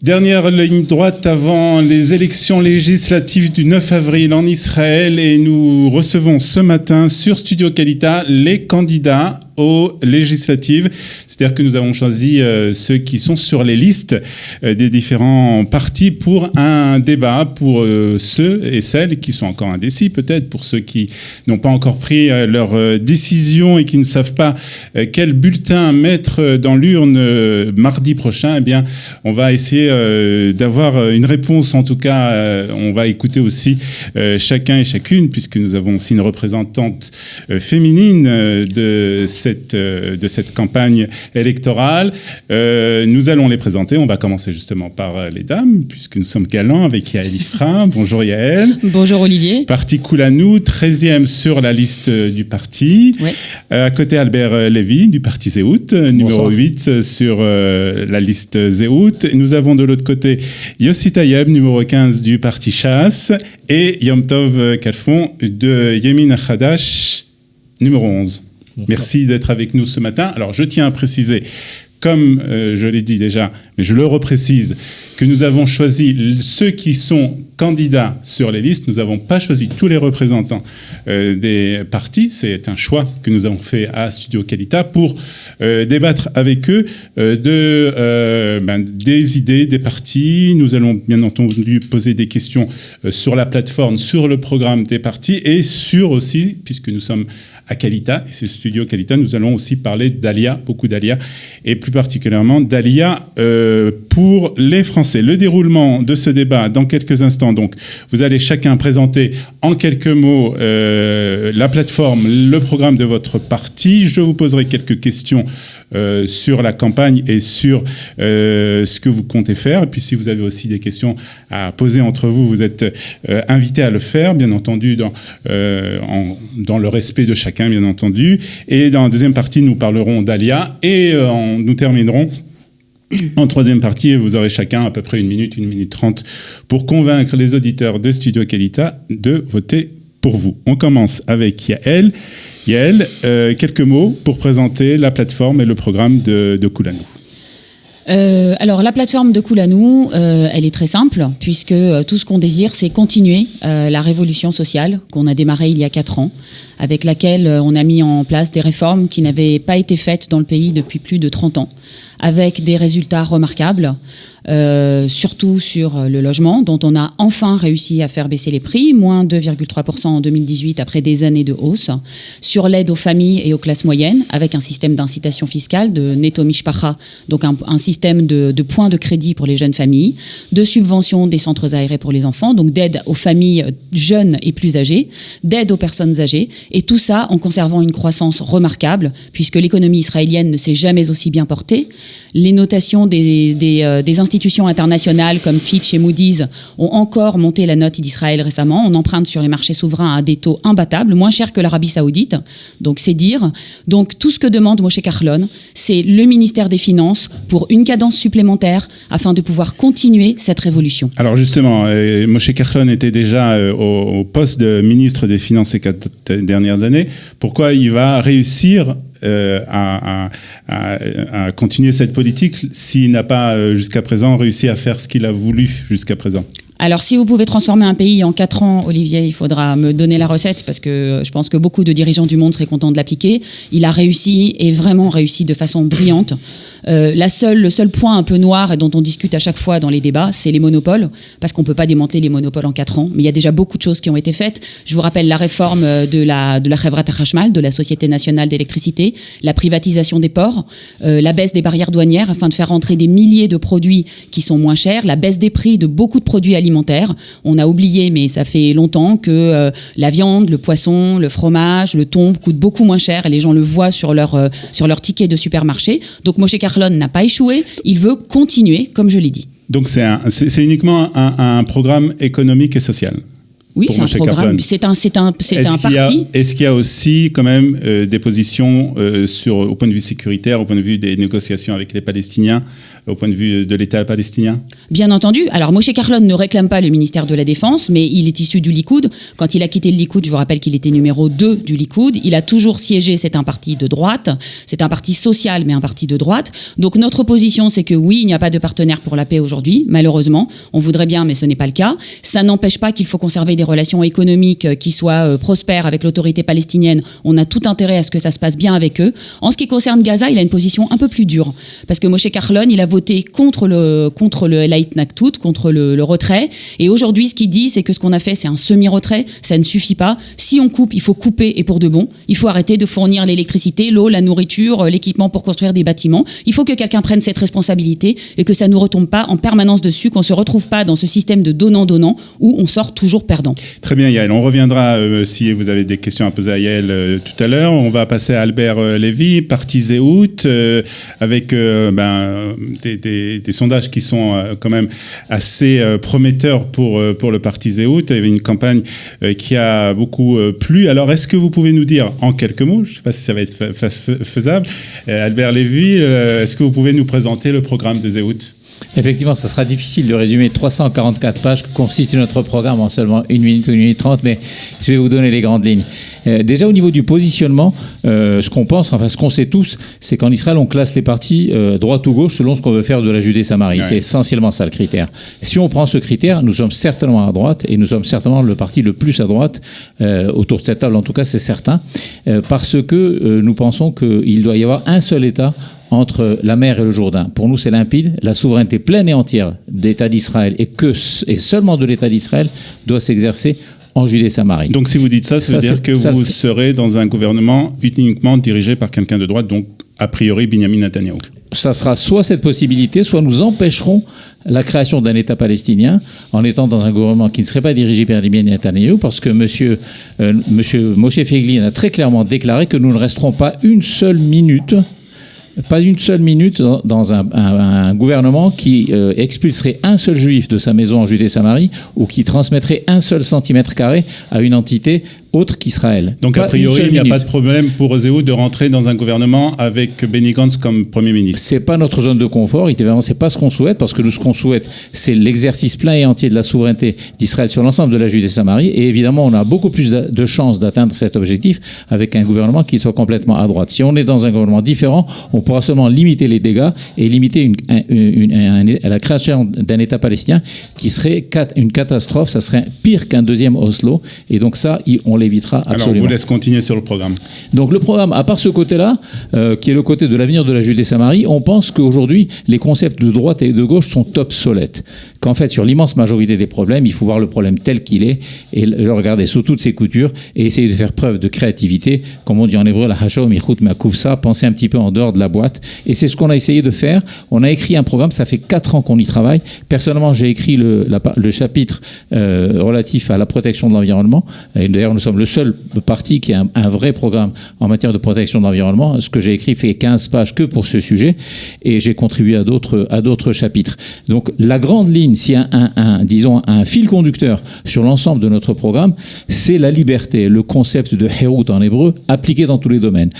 Dernière ligne droite avant les élections législatives du 9 avril en Israël et nous recevons ce matin sur Studio Qualita les candidats aux législatives. C'est-à-dire que nous avons choisi ceux qui sont sur les listes des différents partis pour un débat, pour ceux et celles qui sont encore indécis peut-être, pour ceux qui n'ont pas encore pris leur décision et qui ne savent pas quel bulletin mettre dans l'urne mardi prochain. Eh bien, on va essayer d'avoir une réponse. En tout cas, on va écouter aussi chacun et chacune, puisque nous avons aussi une représentante féminine de cette campagne électorale. Nous allons les présenter. On va commencer justement par les dames, puisque nous sommes galants avec Yael Ifra. Bonjour Yael. Bonjour Olivier. Parti Koulanou, 13e sur la liste du parti. Oui. À côté Albert Lévy du parti Zéhout, numéro 8 sur la liste Zéhout. Et nous avons de l'autre côté Yossi Tayeb, numéro 15 du parti Chaas, et Yom Tov Kalfon de Yemin Hadash, numéro 11. Bonsoir. Merci d'être avec nous ce matin. Alors, je tiens à préciser, comme je l'ai dit déjà, mais je le reprécise, que nous avons choisi ceux qui sont candidats sur les listes. Nous n'avons pas choisi tous les représentants des partis. C'est un choix que nous avons fait à Studio Qualita pour débattre avec eux des idées des partis. Nous allons bien entendu poser des questions sur la plateforme, sur le programme des partis et sur aussi, puisque nous sommes à Qualita, et c'est Studio Qualita, nous allons aussi parler d'Alia, beaucoup d'Alia, et plus particulièrement d'Alia pour les Français. Le déroulement de ce débat dans quelques instants, donc vous allez chacun présenter en quelques mots la plateforme, le programme de votre parti. Je vous poserai quelques questions sur la campagne et sur ce que vous comptez faire. Et puis si vous avez aussi des questions à poser entre vous, vous êtes invités à le faire, bien entendu, dans le respect de chacun, bien entendu. Et dans la deuxième partie, nous parlerons d'Alia et nous terminerons en troisième partie, et vous aurez chacun à peu près 1 minute 30 pour convaincre les auditeurs de Studio Qualita de voter pour vous. On commence avec Yael. Yael, quelques mots pour présenter la plateforme et le programme de Koulanou. Alors la plateforme de Koulanou, elle est très simple, puisque tout ce qu'on désire, c'est continuer la révolution sociale qu'on a démarrée il y a 4 ans, avec laquelle on a mis en place des réformes qui n'avaient pas été faites dans le pays depuis plus de 30 ans, avec des résultats remarquables, surtout sur le logement, dont on a enfin réussi à faire baisser les prix, moins 2,3% en 2018 après des années de hausse, sur l'aide aux familles et aux classes moyennes, avec un système d'incitation fiscale, de Neto Mishpacha, donc un système de points de crédit pour les jeunes familles, de subvention des centres aérés pour les enfants, donc d'aide aux familles jeunes et plus âgées, d'aide aux personnes âgées, et tout ça en conservant une croissance remarquable, puisque l'économie israélienne ne s'est jamais aussi bien portée. Les notations des institutions internationales comme Fitch et Moody's ont encore monté la note d'Israël récemment. On emprunte sur les marchés souverains à des taux imbattables, moins chers que l'Arabie Saoudite, donc c'est dire. Donc tout ce que demande Moshe Kahlon, c'est le ministère des Finances pour une cadence supplémentaire afin de pouvoir continuer cette révolution. Alors justement, Moshe Kahlon était déjà au poste de ministre des Finances ces 4 dernières années. Pourquoi il va réussir à continuer cette politique s'il n'a pas jusqu'à présent réussi à faire ce qu'il a voulu jusqu'à présent? Alors, si vous pouvez transformer un pays en 4 ans, Olivier, il faudra me donner la recette parce que je pense que beaucoup de dirigeants du monde seraient contents de l'appliquer. Il a réussi et vraiment réussi de façon brillante. Le seul point un peu noir et dont on discute à chaque fois dans les débats, c'est les monopoles, parce qu'on ne peut pas démanteler les monopoles en 4 ans. Mais il y a déjà beaucoup de choses qui ont été faites. Je vous rappelle la réforme de la Chevrat Hachmal, de la Société nationale d'électricité, la privatisation des ports, la baisse des barrières douanières afin de faire rentrer des milliers de produits qui sont moins chers, la baisse des prix de beaucoup de produits alimentaires. On a oublié, mais ça fait longtemps, que la viande, le poisson, le fromage, le thon coûtent beaucoup moins cher et les gens le voient sur leur ticket de supermarché. Donc Moshe Kahlon n'a pas échoué, il veut continuer, comme je l'ai dit. Donc c'est uniquement un programme économique et social. Oui, c'est un programme. C'est un parti. Est-ce qu'il y a aussi quand même des positions au point de vue sécuritaire, au point de vue des négociations avec les Palestiniens, au point de vue de l'État palestinien? Bien entendu. Alors, Moshe Carlon ne réclame pas le ministère de la Défense, mais il est issu du Likoud. Quand il a quitté le Likoud, je vous rappelle qu'il était numéro 2 du Likoud. Il a toujours siégé, c'est un parti de droite. C'est un parti social, mais un parti de droite. Donc, notre position, c'est que oui, il n'y a pas de partenaire pour la paix aujourd'hui, malheureusement. On voudrait bien, mais ce n'est pas le cas. Ça n'empêche pas qu'il faut conserver des relations économiques qui soient prospères avec l'autorité palestinienne. On a tout intérêt à ce que ça se passe bien avec eux. En ce qui concerne Gaza, il a une position un peu plus dure. Parce que Moshe Carlon, il a voté contre le Laït-Naktout, contre le retrait. Et aujourd'hui, ce qu'il dit, c'est que ce qu'on a fait, c'est un semi-retrait. Ça ne suffit pas. Si on coupe, il faut couper et pour de bon. Il faut arrêter de fournir l'électricité, l'eau, la nourriture, l'équipement pour construire des bâtiments. Il faut que quelqu'un prenne cette responsabilité et que ça ne nous retombe pas en permanence dessus, qu'on ne se retrouve pas dans ce système de donnant-donnant où on sort toujours perdant. Très bien, Yael. On reviendra si vous avez des questions à poser à Yael tout à l'heure. On va passer à Albert Lévy, parti Zéhout, avec des sondages qui sont quand même assez prometteurs pour le parti Zéhout. Il y avait une campagne qui a beaucoup plu. Alors, est-ce que vous pouvez nous dire en quelques mots, je ne sais pas si ça va être faisable, Albert Lévy, est-ce que vous pouvez nous présenter le programme de Zéhout ? Effectivement, ce sera difficile de résumer 344 pages que constitue notre programme en seulement 1 minute ou 1 minute 30, mais je vais vous donner les grandes lignes. Déjà au niveau du positionnement, ce qu'on sait tous, c'est qu'en Israël, on classe les partis droite ou gauche selon ce qu'on veut faire de la Judée-Samarie. Ouais. C'est essentiellement ça le critère. Si on prend ce critère, nous sommes certainement à droite et nous sommes certainement le parti le plus à droite, autour de cette table en tout cas, c'est certain, parce que nous pensons qu'il doit y avoir un seul État entre la mer et le Jourdain. Pour nous, c'est limpide. La souveraineté pleine et entière de l'État d'Israël et seulement de l'État d'Israël doit s'exercer en Judée-Samarie. Donc si vous dites ça, ça veut dire que vous serez dans un gouvernement uniquement dirigé par quelqu'un de droite, donc a priori Benjamin Netanyahou. Ça sera soit cette possibilité, soit nous empêcherons la création d'un État palestinien en étant dans un gouvernement qui ne serait pas dirigé par Benjamin Netanyahou, parce que monsieur Moshe Feiglin a très clairement déclaré que nous ne resterons pas une seule minute dans un gouvernement qui expulserait un seul juif de sa maison en Judée-Samarie ou qui transmettrait un seul centimètre carré à une entité autre qu'Israël. Donc, a priori, il n'y a pas de problème pour Zéhout de rentrer dans un gouvernement avec Benny Gantz comme Premier ministre. C'est pas notre zone de confort. Évidemment, c'est pas ce qu'on souhaite, parce que nous, ce qu'on souhaite, c'est l'exercice plein et entier de la souveraineté d'Israël sur l'ensemble de la Judée-Samarie. Et évidemment, on a beaucoup plus de chances d'atteindre cet objectif avec un gouvernement qui soit complètement à droite. Si on est dans un gouvernement différent, on pourra seulement limiter les dégâts et limiter la création d'un État palestinien qui serait une catastrophe. Ça serait pire qu'un deuxième Oslo. Et donc ça, on l'évitera absolument. Alors, on vous laisse continuer sur le programme. Donc le programme, à part ce côté-là, qui est le côté de l'avenir de la Judée-Samarie, on pense qu'aujourd'hui, les concepts de droite et de gauche sont obsolètes. Qu'en fait, sur l'immense majorité des problèmes, il faut voir le problème tel qu'il est et le regarder sous toutes ses coutures et essayer de faire preuve de créativité. Comme on dit en hébreu, la hashom ichut makuvsa, penser un petit peu en dehors de la boîte. Et c'est ce qu'on a essayé de faire. On a écrit un programme, ça fait 4 ans qu'on y travaille. Personnellement, j'ai écrit le chapitre relatif à la protection de l'environnement. Et d'ailleurs, nous sommes le seul parti qui a un vrai programme en matière de protection de l'environnement. Ce que j'ai écrit fait 15 pages que pour ce sujet et j'ai contribué à d'autres chapitres. Donc la grande ligne, s'il y a un fil conducteur sur l'ensemble de notre programme, c'est la liberté, le concept de Hérout en hébreu, appliqué dans tous les domaines.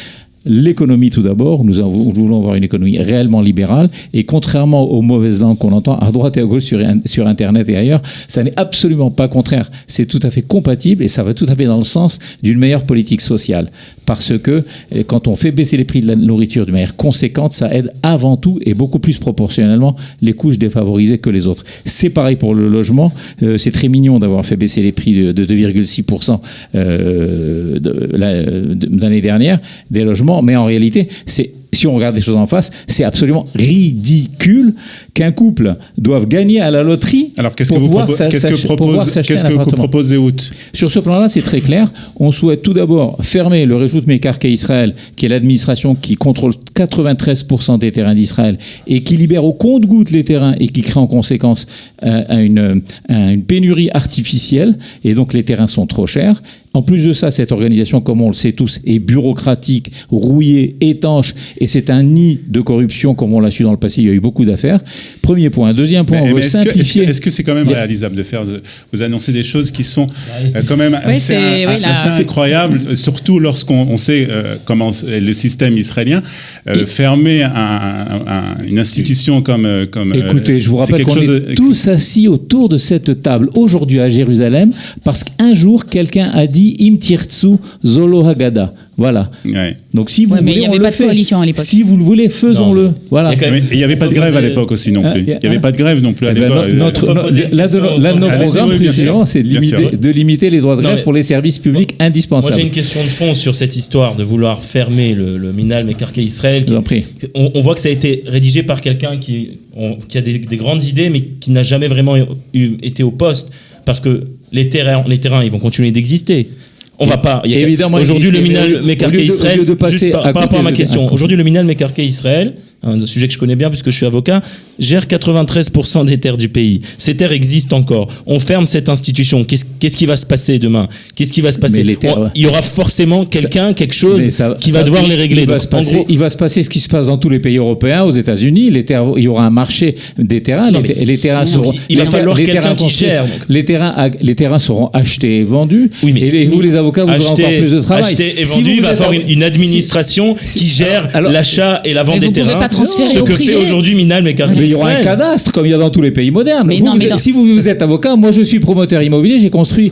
L'économie tout d'abord, nous voulons avoir une économie réellement libérale et contrairement aux mauvaises langues qu'on entend à droite et à gauche sur Internet et ailleurs, ça n'est absolument pas contraire, c'est tout à fait compatible et ça va tout à fait dans le sens d'une meilleure politique sociale parce que quand on fait baisser les prix de la nourriture de manière conséquente, ça aide avant tout et beaucoup plus proportionnellement les couches défavorisées que les autres. C'est pareil pour le logement, c'est très mignon d'avoir fait baisser les prix de 2,6% l'année dernière des logements, mais en réalité, si on regarde les choses en face, c'est absolument ridicule qu'un couple doive gagner à la loterie. Alors, qu'est-ce que propose Zéhout ? Sur ce plan-là, c'est très clair. On souhaite tout d'abord fermer le Réjout Mekarkei Israël, qui est l'administration qui contrôle 93% des terrains d'Israël et qui libère au compte-gouttes les terrains et qui crée en conséquence une pénurie artificielle. Et donc, les terrains sont trop chers. En plus de ça, cette organisation, comme on le sait tous, est bureaucratique, rouillée, étanche, et c'est un nid de corruption, comme on l'a su dans le passé, il y a eu beaucoup d'affaires. Premier point. Deuxième point, on veut simplifier. Est-ce que c'est quand même réalisable de faire, vous annoncer des choses qui sont quand même assez incroyables, surtout lorsqu'on sait comment le système israélien fermer une institution comme écoutez, je vous rappelle qu'on est tous assis autour de cette table aujourd'hui à Jérusalem parce qu'un jour quelqu'un a dit Im tirtsu zolo hagada. Voilà. Ouais. Donc si vous voulez, mais il n'y avait pas de coalition à l'époque. Si vous le voulez, faisons-le. Non, voilà. Mais il n'y avait pas de grève à l'époque aussi non plus. Il n'y avait pas de grève non plus à l'époque. L'un de nos programmes précisément, c'est de limiter les droits de grève pour les services publics indispensables. Moi, j'ai une question de fond sur cette histoire de vouloir fermer le Minhal Mekarkei Israël. On voit que ça a été rédigé par quelqu'un qui a des grandes idées, mais qui n'a jamais vraiment été au poste, parce que les terrains, ils vont continuer d'exister. On va pas. Évidemment, aujourd'hui, le Minhal Mekarkei Israël. Par rapport à ma question, question. Aujourd'hui, le Minhal Mekarkei Israël, un sujet que je connais bien puisque je suis avocat, gère 93% des terres du pays. Ces terres existent encore. On ferme cette institution. Qu'est-ce qui va se passer demain ? Qu'est-ce qui va se passer ? Il y aura forcément quelque chose qui va devoir les régler. Il va se passer ce qui se passe dans tous les pays européens, aux États-Unis. Il y aura un marché des terrains. Les terrains seront. Il va falloir quelqu'un qui gère. Les terrains seront achetés et vendus. Oui, mais et vous, les avocats, vous aurez encore plus de travail. Achetés et vendus, il va falloir une administration qui gère l'achat et la vente des terrains. Ce que fait aujourd'hui Minhal Mekarkei Israël. Il y aura un cadastre, comme il y a dans tous les pays modernes. Si vous êtes avocat, moi je suis promoteur immobilier, j'ai construit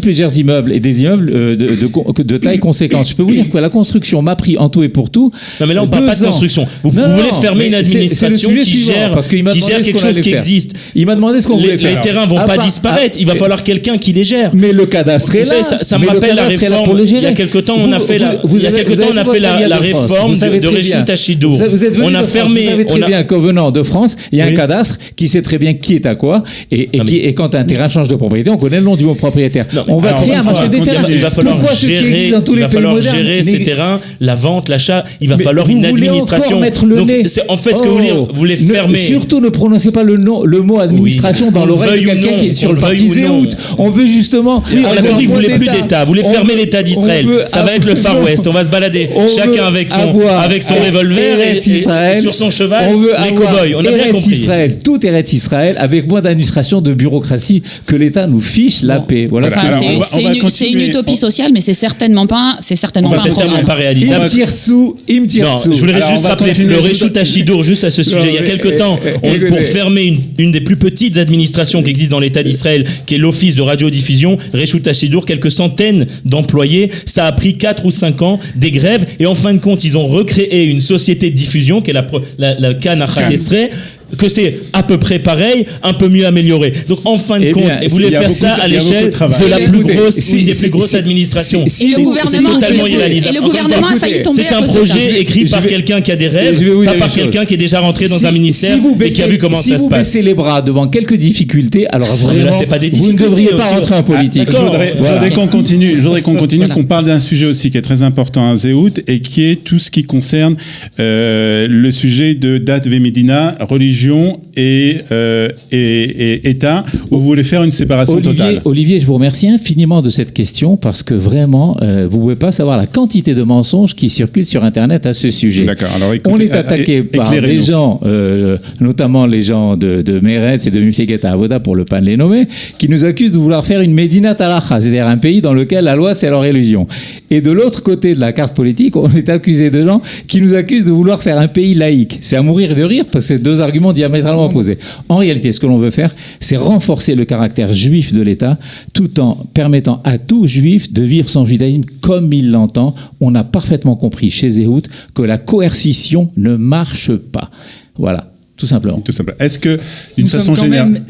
plusieurs immeubles et des immeubles de taille conséquente. Je peux vous dire que la construction m'a pris en tout et pour tout. Non, mais là on ne parle pas de construction. Vous voulez fermer une administration qui gère quelque chose qui existe. Il m'a demandé ce qu'on voulait faire. Les terrains ne vont pas disparaître, il va falloir quelqu'un qui les gère. Mais le cadastre est là. Ça me rappelle la réforme. Il y a quelque temps, on a fait la réforme de Réchut Hachidour. On a fermé. Vous savez très bien qu'au venant de France, il y a un cadastre qui sait très bien qui est à quoi. Et quand un terrain change de propriété, on connaît le nom du bon propriétaire. On va créer un marché des terrains. Il va falloir gérer ces terrains, la vente, l'achat. Il va falloir une administration. Donc, en fait, ce que vous voulez fermer. Surtout ne prononcez pas le mot administration dans l'oreille de quelqu'un qui est sur le parti Zéhout. On veut justement. On a compris que vous voulez plus d'État. Vous voulez fermer l'État d'Israël. Ça va être le Far West. On va se balader chacun avec son revolver et sur son cheval, les cow-boys. On a bien compris. Israël, tout Eretz Israël, avec moins d'administration, de bureaucratie, que l'État nous fiche la paix. Voilà. C'est une utopie sociale, mais c'est certainement pas pas réalisable. Im tirtsu. Je voudrais juste rappeler le Réchut Hachidour, juste à ce sujet. Il y a quelque temps, pour fermer une des plus petites administrations qui existent dans l'État d'Israël, qui est l'Office de radiodiffusion, Réchut Hachidour, quelques centaines d'employés. Ça a pris 4 ou 5 ans, des grèves, et en fin de compte, ils ont recréé une société de diffusion qui est la Kan Achat Esrei, que c'est à peu près pareil, un peu mieux amélioré. Donc en fin de compte, vous voulez faire ça à l'échelle de la plus grosse, une des plus grosses administrations. Et le gouvernement a failli tomber. C'est un projet écrit par quelqu'un qui a des rêves, pas par quelqu'un qui est déjà rentré dans un ministère et qui a vu comment ça se passe. Si vous baissez les bras devant quelques difficultés, alors vraiment, vous ne devriez pas rentrer en politique. Je voudrais qu'on continue, qu'on parle d'un sujet aussi qui est très important à Zéhout et qui est tout ce qui concerne le sujet de Dat Vemedina, religion et État, où vous voulez faire une séparation totale. Olivier, je vous remercie infiniment de cette question parce que vraiment, vous ne pouvez pas savoir la quantité de mensonges qui circulent sur Internet à ce sujet. D'accord. Alors, écoutez, on est attaqué par des gens, notamment les gens de Meretz et de Mifleget Avoda, pour ne pas les nommer, qui nous accusent de vouloir faire une Medinat Halacha, c'est-à-dire un pays dans lequel la loi c'est leur religion. Et de l'autre côté de la carte politique, on est accusé de gens qui nous accusent de vouloir faire un pays laïque. C'est à mourir de rire parce que c'est deux arguments diamétralement opposés. En réalité, ce que l'on veut faire, c'est renforcer le caractère juif de l'État tout en permettant à tout juif de vivre son judaïsme comme il l'entend. On a parfaitement compris chez Zéhout que la coercition ne marche pas. Voilà. Tout simplement. Est-ce que, d'une façon générale,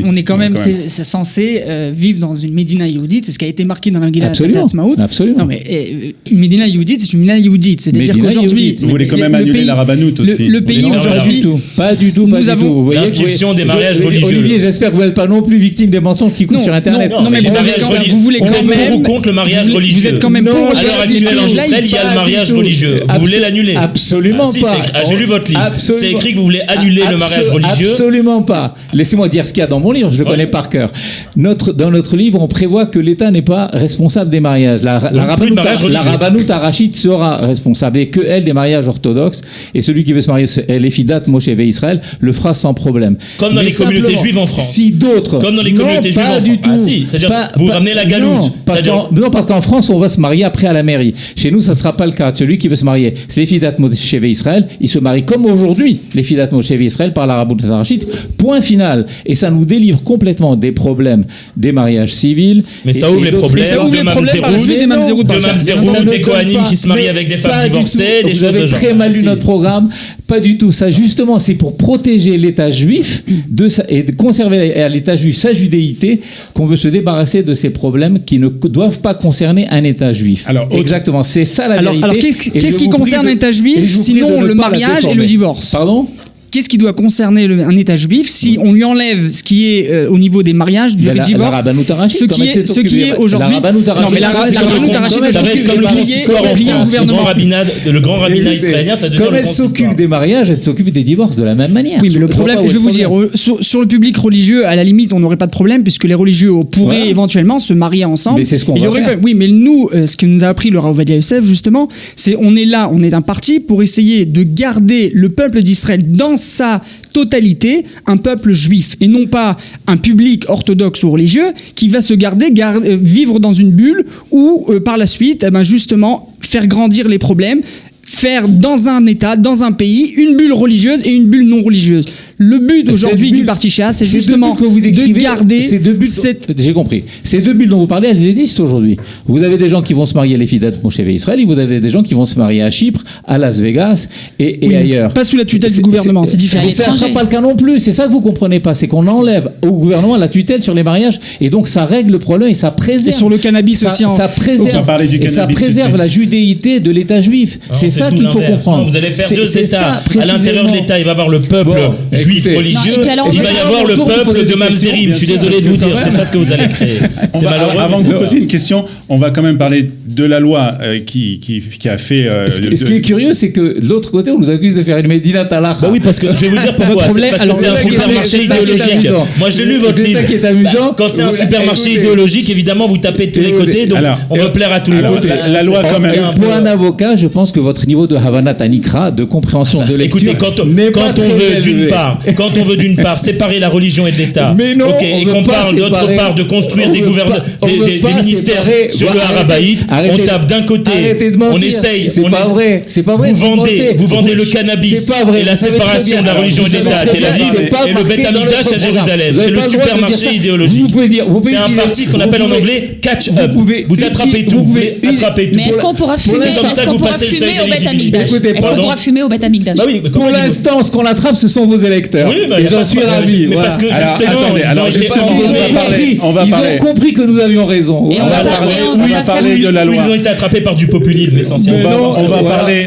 on est quand même censé vivre dans une Médina Yehudite, c'est ce qui a été marqué dans la Megillat Hatzmaout. Absolument. Non, mais une Médina Yehudite, c'est une Médina Yehudite. C'est-à-dire qu'aujourd'hui, vous voulez quand même annuler la rabbanout aussi. Le pays aujourd'hui, pas du tout. L'inscription des mariages religieux. Olivier, j'espère que vous n'êtes pas non plus victime des mensonges qui courent sur Internet. Non, mais vous voulez quand même. Vous contre le mariage religieux. Vous êtes quand même pour. À l'heure actuelle en Israël, il y a le mariage religieux. Vous voulez l'annuler? Absolument pas. J'ai lu votre livre. C'est écrit que vous voulez annuler annuler le mariage religieux. Absolument pas. Laissez-moi dire ce qu'il y a dans mon livre, je le connais par cœur. Dans notre livre, on prévoit que l'État n'est pas responsable des mariages. La Rabbanout Harachite sera responsable et que elle des mariages orthodoxes. Et celui qui veut se marier, les Fidat Moshe Israël, le fera sans problème. Comme dans les communautés juives en France. Si d'autres. Comme dans les communautés juives en France. Ah si, c'est-à-dire vous ramenez la galoute. Non, parce qu'en France, on va se marier après à la mairie. Chez nous, ça ne sera pas le cas. Celui qui veut se marier, c'est les Fidat Moshe Israël. Il se marie comme aujourd'hui, les Fidat Moshe Israël par la Rabbanout Harachite. Point final. Et ça nous délivre complètement des problèmes des mariages civils. Mais ça ouvre les problèmes de Mamzerout, des Kohanim qui se marient avec des femmes divorcées, des choses de genre. Vous avez très mal lu notre programme. Pas du tout. Ça, justement, c'est pour protéger l'État juif et de conserver à l'État juif sa judéité qu'on veut se débarrasser de ces problèmes qui ne doivent pas concerner un État juif. Alors, exactement. C'est ça la vérité. Alors, qu'est-ce qui concerne un État juif, sinon le mariage et le divorce? Pardon? Qu'est-ce qui doit concerner un État juif si on lui enlève ce qui est au niveau des mariages, du divorce, la Rabbanout Harachite, ce qui est aujourd'hui. Non, mais la Rabbanout Harachite, ça va être comme le consistoire en France, le grand rabbinat israélien, ça devient le consistoire. Comme elle s'occupe des mariages, elle s'occupe des divorces de la même manière. Oui, mais le problème, je vais vous dire, sur le public religieux, à la limite, on n'aurait pas de problème puisque les religieux pourraient éventuellement se marier ensemble. Mais c'est ce qu'on va faire. Oui, mais nous, ce que nous a appris le Rav Ovadia Yosef, justement, c'est on est là, on est un parti pour essayer de garder le peuple d'Israël dans sa totalité, un peuple juif et non pas un public orthodoxe ou religieux qui va se vivre dans une bulle où par la suite justement faire grandir les problèmes, faire dans un État, dans un pays, une bulle religieuse et une bulle non religieuse. Le but aujourd'hui du Parti Shia, c'est justement de garder ces deux bulles. J'ai compris. Ces deux bulles dont vous parlez, elles existent aujourd'hui. Vous avez des gens qui vont se marier à les Fidat Moshe Israël, et vous avez des gens qui vont se marier à Chypre, à Las Vegas et ailleurs. Pas sous la tutelle du gouvernement, c'est différent. Ça ne sera pas le cas non plus. C'est ça que vous comprenez pas, c'est qu'on enlève au gouvernement la tutelle sur les mariages et donc ça règle le problème et ça préserve. Et sur le cannabis aussi. Ça préserve la judéité de l'État juif. C'est ça qu'il faut comprendre. Vous allez faire deux États. À l'intérieur de l'État, il va y avoir le peuple juif religieux. Il va y avoir le peuple de Mamzerim. Je suis désolé de vous dire, c'est ça ce que vous allez créer. C'est malheureux. Avant que vous posiez une question, on va quand même parler de la loi qui a fait. Ce qui est curieux, c'est que de l'autre côté, on nous accuse de faire une Médina Talacha. Bah oui, parce que je vais vous dire pourquoi. Parce que c'est un supermarché idéologique. Moi, je l'ai lu votre livre. Quand c'est un supermarché idéologique, évidemment, vous tapez de tous les côtés, donc on veut plaire à tout le monde. La loi, quand même. Pour un avocat, je pense que votre niveau de Havanat Anikra, de compréhension de lecture, écoutez, quand on veut d'une part séparer la religion et de l'État, et qu'on parle d'autre part de construire des ministères sur le Harabaït, on tape d'un côté, on essaye, c'est pas vrai, vous vendez le cannabis et la séparation de la religion et de l'État à Tel Aviv et le Beth Amikdash à Jérusalem. C'est le supermarché idéologique. C'est un parti qu'on appelle en anglais catch up. Vous attrapez tout, vous attrapez tout. Mais est-ce qu'on pourra fumer au Beth Amikdash? Est-ce qu'on pourra fumer au Beth Amikdash? Pour l'instant, ce qu'on attrape, ce sont vos électeurs. Et j'en suis ravi. Mais parce que justement, ils ont compris que nous avions raison. Et on va parler de la loi. Ils ont été attrapés par du populisme essentiellement. On va parler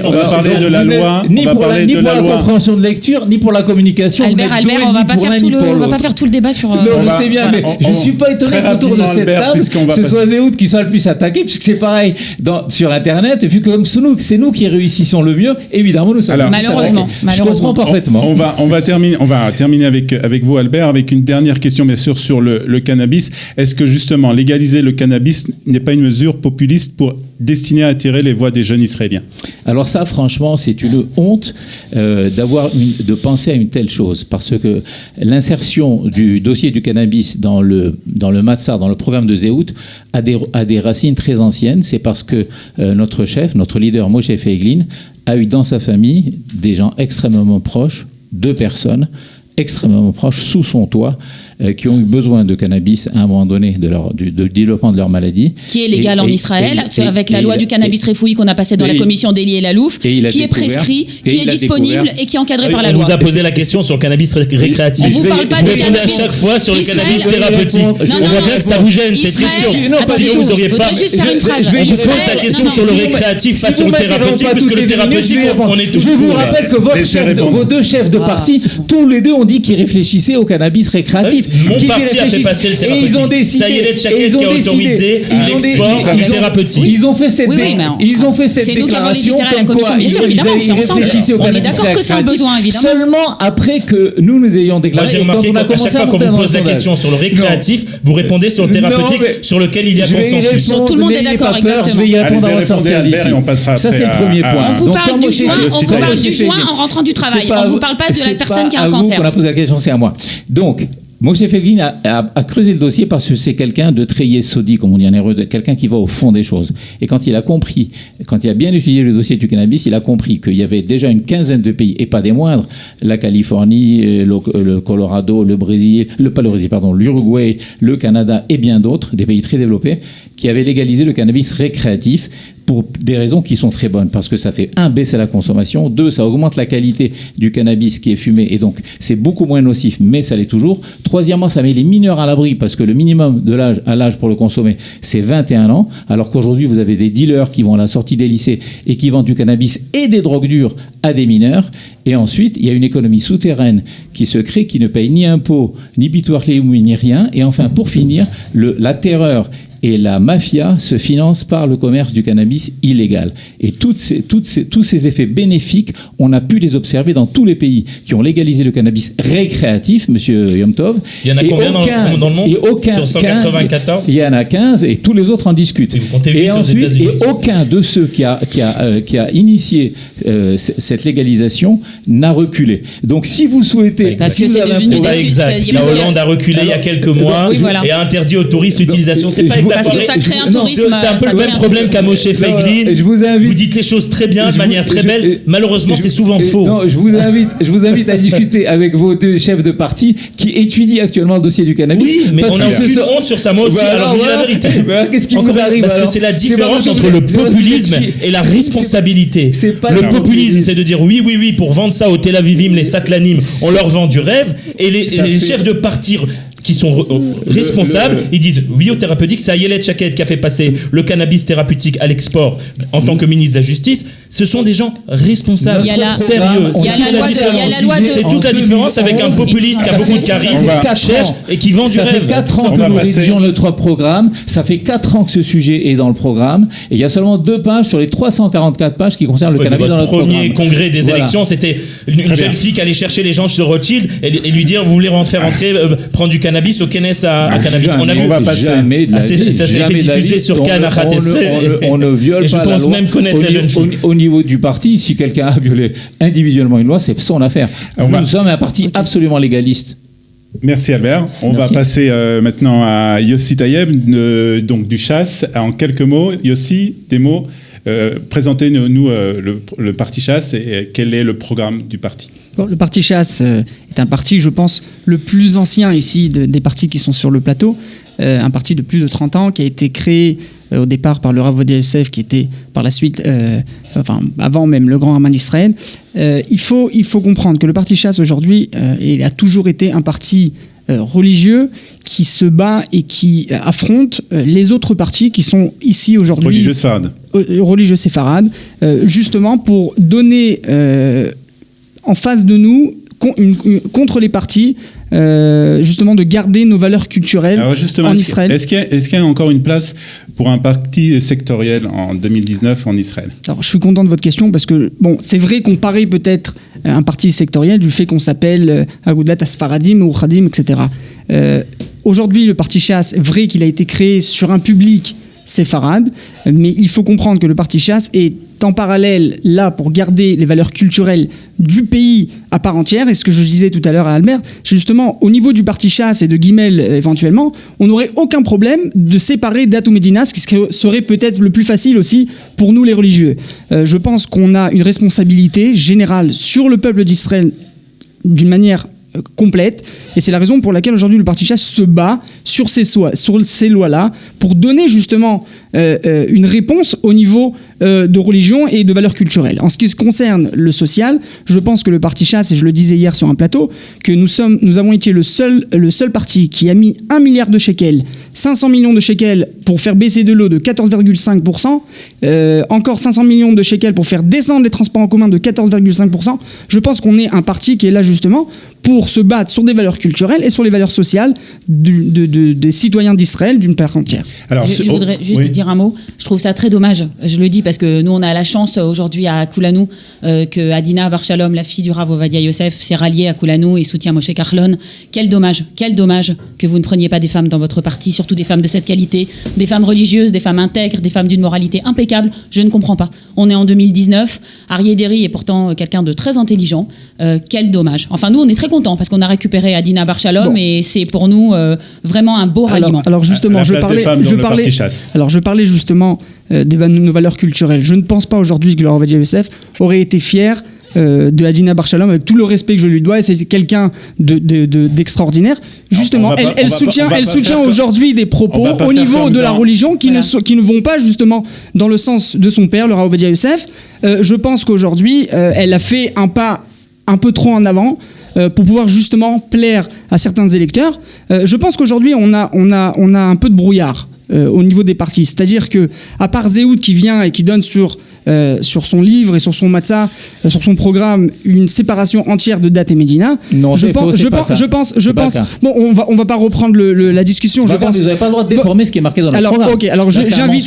de la loi. Ni pour la compréhension de lecture, ni pour la communication. Albert, on va pas faire tout le débat sur. Non, je sais bien, mais je ne suis pas étonné qu'autour de cette table, ce soit Zéhout qui soit le plus attaqué, puisque c'est pareil sur Internet, vu que comme c'est nous qui réussissons le mieux, évidemment, nous sommes. Malheureusement. Je comprends parfaitement. On va terminer avec vous, Albert, avec une dernière question, bien sûr, sur le cannabis. Est-ce que justement légaliser le cannabis n'est pas une mesure populiste destinée à attirer les voix des jeunes Israéliens? Alors ça, franchement, c'est une honte de penser à une telle chose, parce que l'insertion du dossier du cannabis dans le Matzar, dans le programme de Zéhout, a des racines très anciennes. C'est parce que notre chef, notre leader Moshe Feiglin, a eu dans sa famille des gens extrêmement proches, 2 personnes extrêmement proches, sous son toit, qui ont eu besoin de cannabis à un moment donné du développement de leur maladie. Qui est légal en Israël, avec la loi du cannabis réfoui qu'on a passée dans la commission d'Eli et Lalouf, qui est prescrit, qui est disponible et qui est encadré par la loi. On vous a posé la question sur le cannabis récréatif. On vous parle pas de cannabis. À chaque fois sur le cannabis thérapeutique. On voit bien que ça vous gêne, cette question. Sinon, vous n'auriez pas. Juste faire une phrase. On vous pose la question sur le récréatif, pas sur le thérapeutique, puisque le thérapeutique, on est tous. Je vous rappelle que vos 2 chefs de parti, tous les 2 ont dit qu'ils réfléchissaient au cannabis récréatif. Mon qui parti a fait passer le et thérapeutique. ils ont décidé. Saïd Chaket qui a autorisé l'export du thérapeutique. Ils ont fait cette Oui, mais ils ont fait cette c'est nous qui avons déclaration légiféré à la comme commission, quoi bien sûr, ils évidemment, c'est ensemble. réfléchissaient au On est cannabis d'accord que c'est un récréatif. besoin, évidemment. Seulement après que nous ayons Moi, déclaré. j'ai et remarqué quand on a qu'à commencé chaque fois à qu'on monter vous dans pose la sondage. question sur le récréatif, vous répondez sur le thérapeutique, mais sur lequel il y a je vais y consensus. répondre, Tout le monde est n'ayez d'accord, pas peur, exactement. Je vais y répondre Allez, avant de répondez, sortir Albert, d'ici. et on passera Ça, après c'est le premier à- point. On vous Donc, parle comme du Monsieur joint, Fegui- on vous c'est parle pas- du joint en rentrant du travail. c'est pas On vous vous- parle pas de la c'est personne pas qui a à un vous cancer. qu'on a posé la question, c'est à moi. Donc, Moshe Feghlin a creusé le dossier parce que c'est quelqu'un de très yesodi, comme on dit en hébreu, quelqu'un qui va au fond des choses. Et quand il a compris, quand il a bien étudié le dossier du cannabis, il a compris qu'il y avait déjà une quinzaine de pays, et pas des moindres, la Californie, le Colorado, le Brésil, l'Uruguay, le Canada et bien d'autres, des pays très développés, qui avaient légalisé le cannabis récréatif pour des raisons qui sont très bonnes, parce que ça fait, 1, baisser la consommation, 2, ça augmente la qualité du cannabis qui est fumé, et donc c'est beaucoup moins nocif, mais ça l'est toujours. Troisièmement, ça met les mineurs à l'abri, parce que le minimum de l'âge pour le consommer, c'est 21 ans, alors qu'aujourd'hui, vous avez des dealers qui vont à la sortie des lycées et qui vendent du cannabis et des drogues dures à des mineurs. Et ensuite, il y a une économie souterraine qui se crée, qui ne paye ni impôts, ni bitoirlé ni rien. Et enfin, pour finir, la terreur et la mafia se financent par le commerce du cannabis illégal. Et tous ces effets bénéfiques, on a pu les observer dans tous les pays qui ont légalisé le cannabis récréatif, monsieur Yom Tov. Il y en a Et combien dans le monde et aucun, sur 194? Il y en a 15 et tous les autres en discutent. Et vous comptez 8 Et aux ensuite, États-Unis. et aucun de ceux qui a initié cette légalisation n'a reculé. Donc si vous souhaitez... Parce si que vous c'est avez un devenu problème- Pas des exact. c'est- La Hollande a reculé il y a quelques mois Oui, voilà. et a interdit aux touristes l'utilisation. C'est pas Je vous- exact. Parce que ça crée un Non, tourisme. C'est un peu ça le crée même un problème qu'à Moshe Feiglin. je vous invite- Vous dites les choses très bien, de Je manière vous- très je- belle. Malheureusement, c'est souvent faux. Non, je vous invite à discuter avec vos deux chefs de parti qui étudient actuellement le dossier du cannabis. Oui, mais parce on a que ce aucune sont- honte sur ça. Moi aussi, Voilà, alors je vous dis la voilà. vérité. Voilà, qu'est-ce qui Encore vous arrive Parce que alors c'est la C'est différence pas parce entre que le vous êtes- c'est parce que vous populisme êtes- et la c'est- responsabilité. c'est pas Le le populisme, populisme. c'est de dire oui, pour vendre ça aux Tel Avivim, les Satlanim, on leur vend du rêve. Et les fait- chefs de parti qui sont responsables, ils disent oui au thérapeutique. C'est Ayelet Chaket qui a fait passer le cannabis thérapeutique à l'export en tant que ministre de la Justice. Ce sont des gens responsables, Il y a la- sérieux. il y a la loi de- il y a la loi de- C'est toute la différence avec un populiste qui a beaucoup de charisme, cherche et qui vend du Ça fait rêve. 4 ans On que va nous passer- rédigeons notre programme. Ça fait 4 ans que ce sujet est dans le programme. Et il y a seulement 2 pages sur les 344 pages qui concernent le Ouais, cannabis dans votre notre premier programme. congrès des Voilà. élections, c'était une jeune fille qui allait chercher les gens sur Rothschild et lui dire vous voulez faire entrer, prendre du cannabis au Kenneth à cannabis. On a vu. on va passer. Jamais de la Ah, ça a été jamais de la diffusé vie. sur Cannes à Khatesrei. On ne viole Et je pas la pense loi. même connaître la jeune fille. Au niveau du parti, si quelqu'un a violé individuellement une loi, c'est son affaire. Nous sommes un parti absolument légaliste. Merci Albert. On Merci. va passer maintenant à Yossi Tayeb, donc du Chasse. En quelques mots, Yossi, des mots. Présentez-nous le parti Chasse et quel est le programme du parti. Bon, le parti Chasse est un parti, je pense, le plus ancien ici des partis qui sont sur le plateau. Un parti de plus de 30 ans qui a été créé au départ par le Rav Ovadia Yosef, qui était par la suite, avant même le grand Raman d'Israël. Il faut comprendre que le parti Chasse aujourd'hui, il a toujours été un parti religieux qui se bat et qui affronte les autres partis qui sont ici aujourd'hui. Religieux Sfarad. Religieux séfarades, justement pour donner en face de nous, contre les partis, justement de garder nos valeurs culturelles Alors justement, en est-ce Israël. Est-ce qu'il y a encore une place pour un parti sectoriel en 2019 en Israël? Alors, je suis content de votre question parce que, bon, c'est vrai qu'on paraît peut-être un parti sectoriel du fait qu'on s'appelle Agudat Asfaradim ou Khadim, etc. Aujourd'hui, le parti Chasse, est vrai qu'il a été créé sur un public séfarade, mais il faut comprendre que le parti Chasse est en parallèle là pour garder les valeurs culturelles du pays à part entière. Et ce que je disais tout à l'heure à Albert, c'est justement au niveau du parti Chasse et de Guimel éventuellement, on n'aurait aucun problème de séparer Datou Medina, ce qui serait peut-être le plus facile aussi pour nous les religieux. Je pense qu'on a une responsabilité générale sur le peuple d'Israël d'une manière complète, et c'est la raison pour laquelle aujourd'hui le parti Chasse se bat sur ces lois-là pour donner justement une réponse au niveau de religion et de valeurs culturelles. En ce qui concerne le social, je pense que le parti Chasse, et je le disais hier sur un plateau, que nous avons été le seul parti qui a mis 1 milliard de shekels, 500 millions de shekels pour faire baisser de l'eau de 14,5%, encore 500 millions de shekels pour faire descendre les transports en commun de 14,5%. Je pense qu'on est un parti qui est là justement pour se battre sur des valeurs culturelles et sur les valeurs sociales des citoyens d'Israël d'une part entière. Alors, je voudrais juste dire un mot. Je trouve ça très dommage. Je le dis parce que nous, on a la chance aujourd'hui à Koulanou que Adina Bar Shalom, la fille du Rav Ovadia Yosef, s'est ralliée à Koulanou et soutient Moshe Carlon. Quel dommage que vous ne preniez pas des femmes dans votre parti, surtout des femmes de cette qualité, des femmes religieuses, des femmes intègres, des femmes d'une moralité impeccable. Je ne comprends pas. On est en 2019. Arié Deri est pourtant quelqu'un de très intelligent. Quel dommage. Enfin, nous, on est très contents parce qu'on a récupéré Adina Bar Shalom et c'est pour nous vraiment un beau ralliement. Alors justement, je parlais justement de nos valeurs culturelles. Je ne pense pas aujourd'hui que le Rav Ovadia Yosef aurait été fier de Adina Bar Shalom, avec tout le respect que je lui dois, et c'est quelqu'un d'extraordinaire. Justement, elle soutient aujourd'hui des propos au niveau de la religion qui ne vont pas justement dans le sens de son père, le Rav Ovadia Yosef. Je pense qu'aujourd'hui, elle a fait un pas un peu trop en avant pour pouvoir justement plaire à certains électeurs. Je pense qu'aujourd'hui, on a un peu de brouillard au niveau des partis. C'est-à-dire que, à part Zéhoud qui vient et qui donne sur son livre et sur son matzah, sur son programme, une séparation entière de Date et Médina. Non, je pense. Bon, on va pas reprendre la discussion. Vous n'avez pas le droit de déformer ce qui est marqué dans le programme. Ok, alors j'invite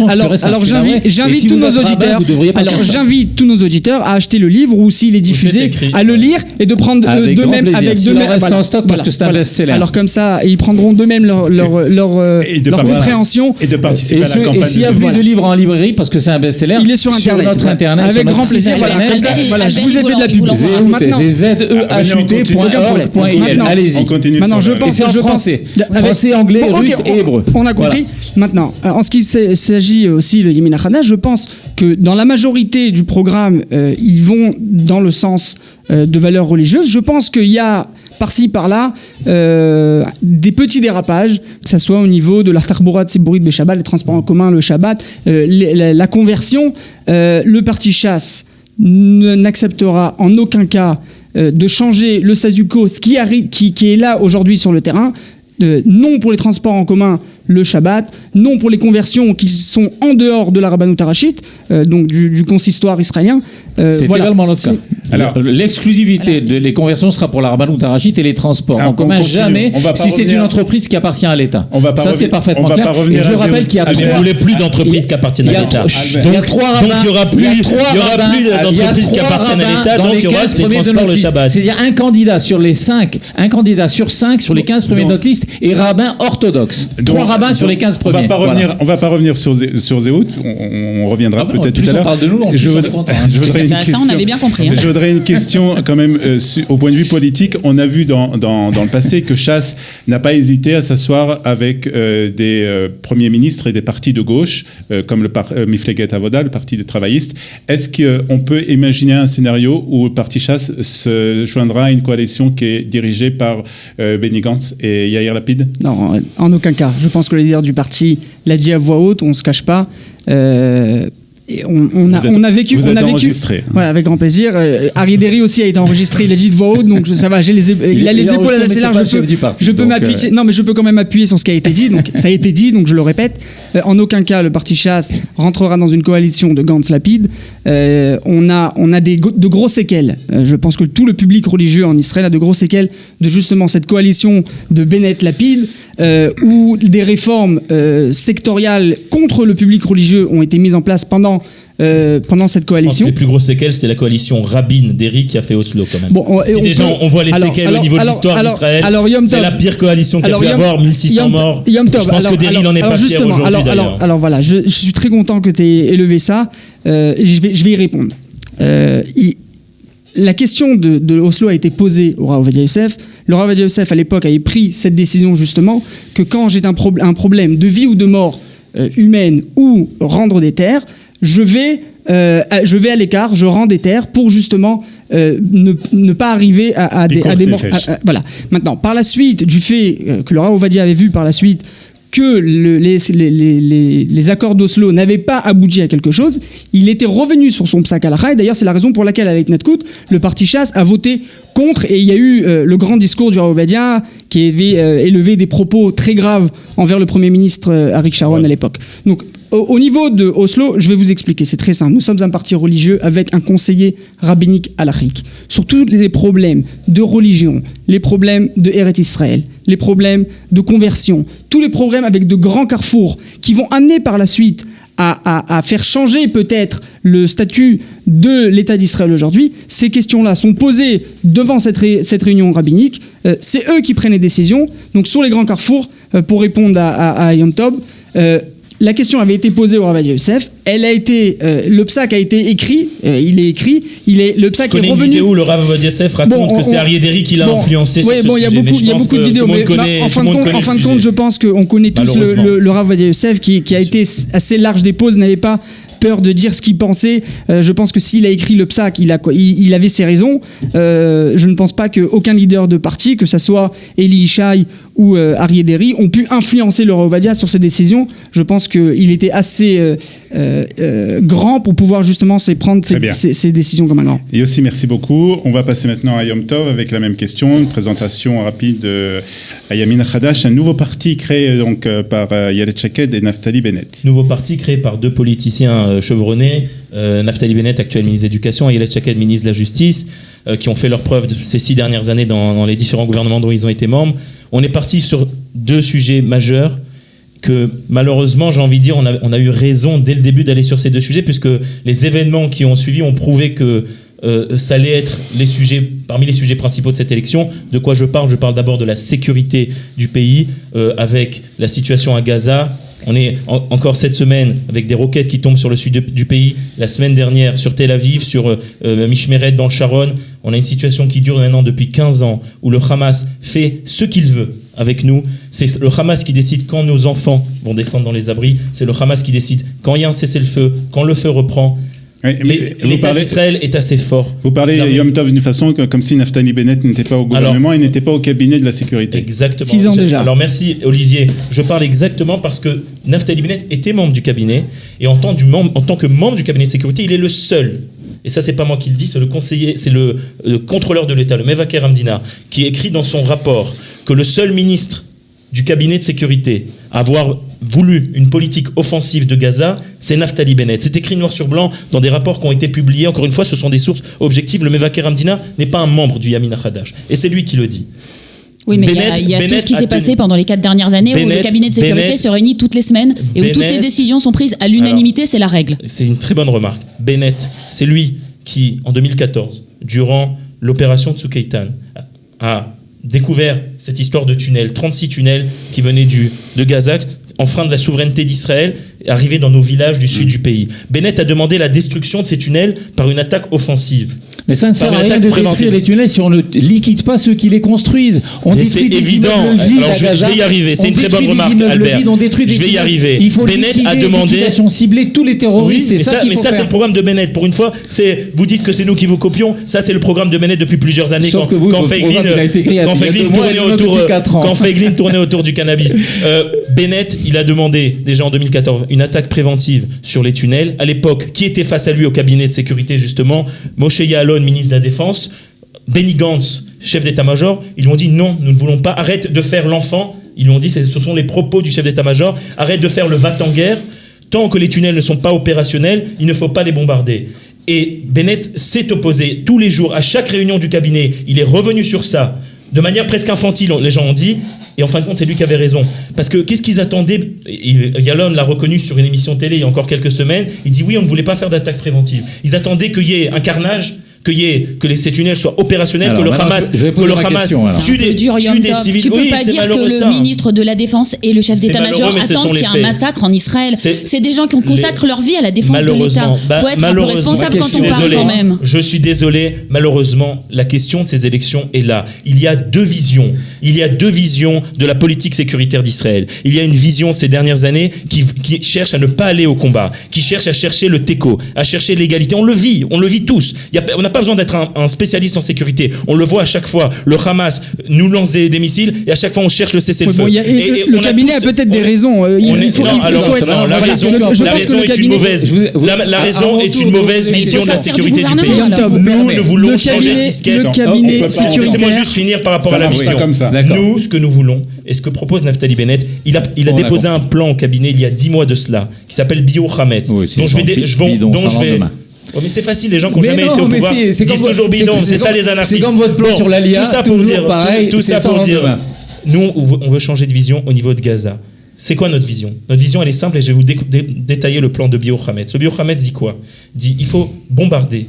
tous nos auditeurs. Alors j'invite tous nos auditeurs à acheter le livre ou s'il est diffusé, à le lire et de prendre d'eux-mêmes avec d'eux-mêmes. Reste en stock parce que c'est un best-seller. Alors comme ça, ils prendront d'eux-mêmes leur compréhension et de participer à la campagne. Et s'il y a plus de livres en librairie parce que c'est un best-seller, il est sur Internet. Notre internet, avec grand plaisir. Voilà, je vous ai fait de la pub. C'est zehut.org.il. Allez-y. Maintenant, je pense français, anglais, russe et hébreu. On a compris. Maintenant, en ce qui s'agit aussi de Yemin Hachana, je pense que dans la majorité du programme, ils vont dans le sens de valeurs religieuses. Je pense qu'il y a par-ci, par-là, des petits dérapages, que ce soit au niveau de l'Artarbourat Tsibourite de Shabbat, les transports en commun, le Shabbat, la conversion. Le parti Chasse n'acceptera en aucun cas de changer le statu quo, ce qui est là aujourd'hui sur le terrain. Non pour les transports en commun, le Shabbat, non pour les conversions qui sont en dehors de la Rabbanut Harashit, donc du consistoire israélien. C'est également notre cas. Alors, l'exclusivité des conversions sera pour la Rabbanut Harashit et les transports en commun, jamais si c'est une entreprise qui appartient à l'État. Ça, c'est parfaitement clair. Et je rappelle qu'il y a trois... Vous voulez plus d'entreprises qui appartiennent à l'État. Il y a trois rabbins. Donc, il n'y aura plus d'entreprises qui appartiennent à l'État, donc il y aura les transports le Shabbat. C'est-à-dire un candidat sur 5 sur les 15 premiers de notre liste est rabbin orthodoxe. 3 rabbins sur les 15 premiers. On va pas revenir sur Zéhout. On reviendra peut-être tout à l'heure. On parle de nous, ça, on avait bien compris. Je voudrais une question quand même au point de vue politique. On a vu dans le passé que Chasse n'a pas hésité à s'asseoir avec des premiers ministres et des partis de gauche, comme le Mifleget Avoda, le parti des travaillistes. Est-ce qu'on peut imaginer un scénario où le parti Chasse se joindra à une coalition qui est dirigée par Benny Gantz et Yair Lapid? Non, en aucun cas. Je pense que le leader du parti l'a dit à voix haute, on ne se cache pas. Et on a vécu, voilà, avec grand plaisir. Arié Deri aussi a été enregistré, il a dit de voix haute, donc ça va, il a les épaules assez larges, je peux m'appuyer, non mais je peux quand même appuyer sur ce qui a été dit, donc ça a été dit, donc je le répète. En aucun cas le parti Chasse rentrera dans une coalition de Gantz-Lapid. On a de gros séquelles. Je pense que tout le public religieux en Israël a de gros séquelles de justement cette coalition de Bennett-Lapid, où des réformes sectoriales contre le public religieux ont été mises en place pendant cette coalition. Les plus grosses séquelles, c'était la coalition Rabin-Deri qui a fait Oslo quand même. Bon, on voit les séquelles au niveau de l'histoire d'Israël. C'est la pire coalition qu'il y a pu avoir, 1600 morts. Je pense que Deri n'en est pas fier aujourd'hui d'ailleurs. Alors voilà, je suis très content que tu aies élevé ça. Je vais y répondre. La question de Oslo a été posée au Rav Ovadia Yosef. Le Rav Ovadia Yosef, à l'époque, avait pris cette décision justement que quand j'ai un problème de vie ou de mort humaine ou rendre des terres, je vais à l'écart, je rends des terres pour justement ne pas arriver à des morts. Voilà. Maintenant, par la suite, du fait que le Rav Ovadia avait vu par la suite que les accords d'Oslo n'avaient pas abouti à quelque chose, il était revenu sur son psak halakha. Et d'ailleurs, c'est la raison pour laquelle, avec Netkout, le parti Chasse a voté contre. Et il y a eu le grand discours du Rav Ovadia qui avait élevé des propos très graves envers le Premier ministre Arik Sharon à l'époque. Donc, au niveau de Oslo, je vais vous expliquer, c'est très simple. Nous sommes un parti religieux avec un conseiller rabbinique halachique. Sur tous les problèmes de religion, les problèmes de Eretz Israël, les problèmes de conversion, tous les problèmes avec de grands carrefours qui vont amener par la suite à faire changer peut-être le statut de l'État d'Israël aujourd'hui, ces questions-là sont posées devant cette réunion rabbinique. C'est eux qui prennent les décisions. Donc sur les grands carrefours, pour répondre à Yom Tov, la question avait été posée au Rav Ovadia Yosef. Elle a été, le psak a été écrit. Il est écrit. Le psak est revenu. Je connais une vidéo où le Rav Ovadia Yosef raconte que c'est Arié Deri qui l'a influencé sur ce sujet. Il y a beaucoup de vidéos. Mais en fin de compte, je pense qu'on connaît tous le Rav Ovadia Yosef qui a été assez large des pauses, n'avait pas peur de dire ce qu'il pensait. Je pense que s'il a écrit le psak, il avait ses raisons. Je ne pense pas qu'aucun leader de parti, que ce soit Eli Yishai ou Arié Deri, ont pu influencer le Rav Ovadia sur ses décisions. Je pense qu'il était assez grand pour pouvoir justement prendre ces décisions comme un grand. Et aussi, merci beaucoup. On va passer maintenant à Yom Tov avec la même question, une présentation rapide à Yamin Hadash, un nouveau parti créé donc par Ayelet Shaked et Naftali Bennett. Nouveau parti créé par deux politiciens chevronnés, Naftali Bennett, actuel ministre de l'Éducation, et Ayelet Shaked, ministre de la Justice, qui ont fait leur preuve ces 6 dernières années dans les différents gouvernements dont ils ont été membres. On est parti sur 2 sujets majeurs que malheureusement, j'ai envie de dire, on a eu raison dès le début d'aller sur ces 2 sujets, puisque les événements qui ont suivi ont prouvé que ça allait être parmi les sujets principaux de cette élection. De quoi je parle ? Je parle d'abord de la sécurité du pays, avec la situation à Gaza. On est encore cette semaine avec des roquettes qui tombent sur le sud du pays. La semaine dernière sur Tel Aviv, sur Mishmeret dans le Sharon. On a une situation qui dure maintenant depuis 15 ans où le Hamas fait ce qu'il veut avec nous. C'est le Hamas qui décide quand nos enfants vont descendre dans les abris. C'est le Hamas qui décide quand il y a un cessez-le-feu, quand le feu reprend. Oui, L'État d'Israël est assez fort. Vous parlez Yom Tov d'une façon comme si Naftali Bennett n'était pas au gouvernement et n'était pas au cabinet de la sécurité. Exactement. 6 ans déjà. Alors merci Olivier. Je parle exactement parce que Naftali Bennett était membre du cabinet et en tant que membre du cabinet de sécurité, il est le seul. Et ça, c'est pas moi qui le dis, c'est le conseiller, c'est le contrôleur de l'État, le Mevaker Amdina, qui écrit dans son rapport que le seul ministre du cabinet de sécurité à avoir voulu une politique offensive de Gaza, c'est Naftali Bennett. C'est écrit noir sur blanc dans des rapports qui ont été publiés. Encore une fois, ce sont des sources objectives. Le Mevaker Amdina n'est pas un membre du Yamin Hadash. Et c'est lui qui le dit. Oui, mais il y a tout ce qui s'est passé pendant les 4 dernières années où le cabinet de sécurité se réunit toutes les semaines et où toutes les décisions sont prises à l'unanimité, c'est la règle. C'est une très bonne remarque. Bennett, c'est lui qui, en 2014, durant l'opération Tsukeitan, a découvert cette histoire de tunnels, 36 tunnels qui venaient de Gaza, enfreindre la souveraineté d'Israël, arriver dans nos villages du sud du pays. Bennett a demandé la destruction de ces tunnels par une attaque offensive. Mais ça ne sert à rien de détruire les tunnels si on ne liquide pas ceux qui les construisent. On détruit des immeubles vides. Alors je vais y arriver, c'est une très bonne remarque, Albert. Je vais y arriver. Il faut Bennett a demandé cibler tous les terroristes. Oui, mais ça c'est le programme de Bennett. Pour une fois, vous dites que c'est nous qui vous copions. Ça c'est le programme de Bennett depuis plusieurs années. Sauf que vous, quand Feiglin tournait autour du cannabis. Bennett, il a demandé déjà en 2014 une attaque préventive sur les tunnels. À l'époque, qui était face à lui au cabinet de sécurité justement? Moshe Ya'alon, ministre de la Défense, Benny Gantz, chef d'état-major. Ils lui ont dit non, nous ne voulons pas. Arrête de faire l'enfant. Ils lui ont dit, ce sont les propos du chef d'état-major. Arrête de faire le va-t-en-guerre. Tant que les tunnels ne sont pas opérationnels, il ne faut pas les bombarder. Et Bennett s'est opposé tous les jours à chaque réunion du cabinet. Il est revenu sur ça de manière presque infantile, les gens ont dit. Et en fin de compte, c'est lui qui avait raison. Parce que qu'est-ce qu'ils attendaient? Ya'alon l'a reconnu sur une émission télé il y a encore quelques semaines. Il dit oui, on ne voulait pas faire d'attaque préventive. Ils attendaient qu'il y ait un carnage, que ces tunnels soient opérationnels, que le Hamas tue des civils. Tu peux pas dire que le ministre de la Défense et le chef d'état-major attendent qu'il y ait un massacre en Israël. C'est des gens qui consacrent leur vie à la défense de l'État. Il faut être un peu responsable quand on parle quand même. Je suis désolé, malheureusement, la question de ces élections est là. Il y a deux visions. Il y a deux visions de la politique sécuritaire d'Israël. Il y a une vision ces dernières années qui cherche à ne pas aller au combat, qui cherche à chercher le teco, à chercher l'égalité. On le vit tous. On n'a n'a pas besoin d'être un spécialiste en sécurité. On le voit à chaque fois. Le Hamas nous lance des missiles et à chaque fois on cherche le cessez-le-feu. Le cabinet a peut-être des raisons. La raison est une mauvaise. La raison est une mauvaise vision de la sécurité du pays. Nous voulons changer de disquette. Le cabinet sécuritaire. Laissez-moi juste finir par rapport à la vision. Nous, ce que nous voulons et ce que propose Naftali Bennett, il a déposé un plan au cabinet il y a 10 mois de cela qui s'appelle Bio-Hametz. dont je vais. Oh mais c'est facile, les gens qui n'ont jamais été au pouvoir disent toujours bidon, c'est ça les anarchistes. C'est comme votre plan sur l'ALIA, tout ça pour dire, pareil, tout ça pour dire, nous on veut changer de vision au niveau de Gaza. C'est quoi notre vision ? Notre vision elle est simple et je vais vous détailler le plan de Bio-Hametz. Le Bio-Hametz dit quoi ? Dit il faut bombarder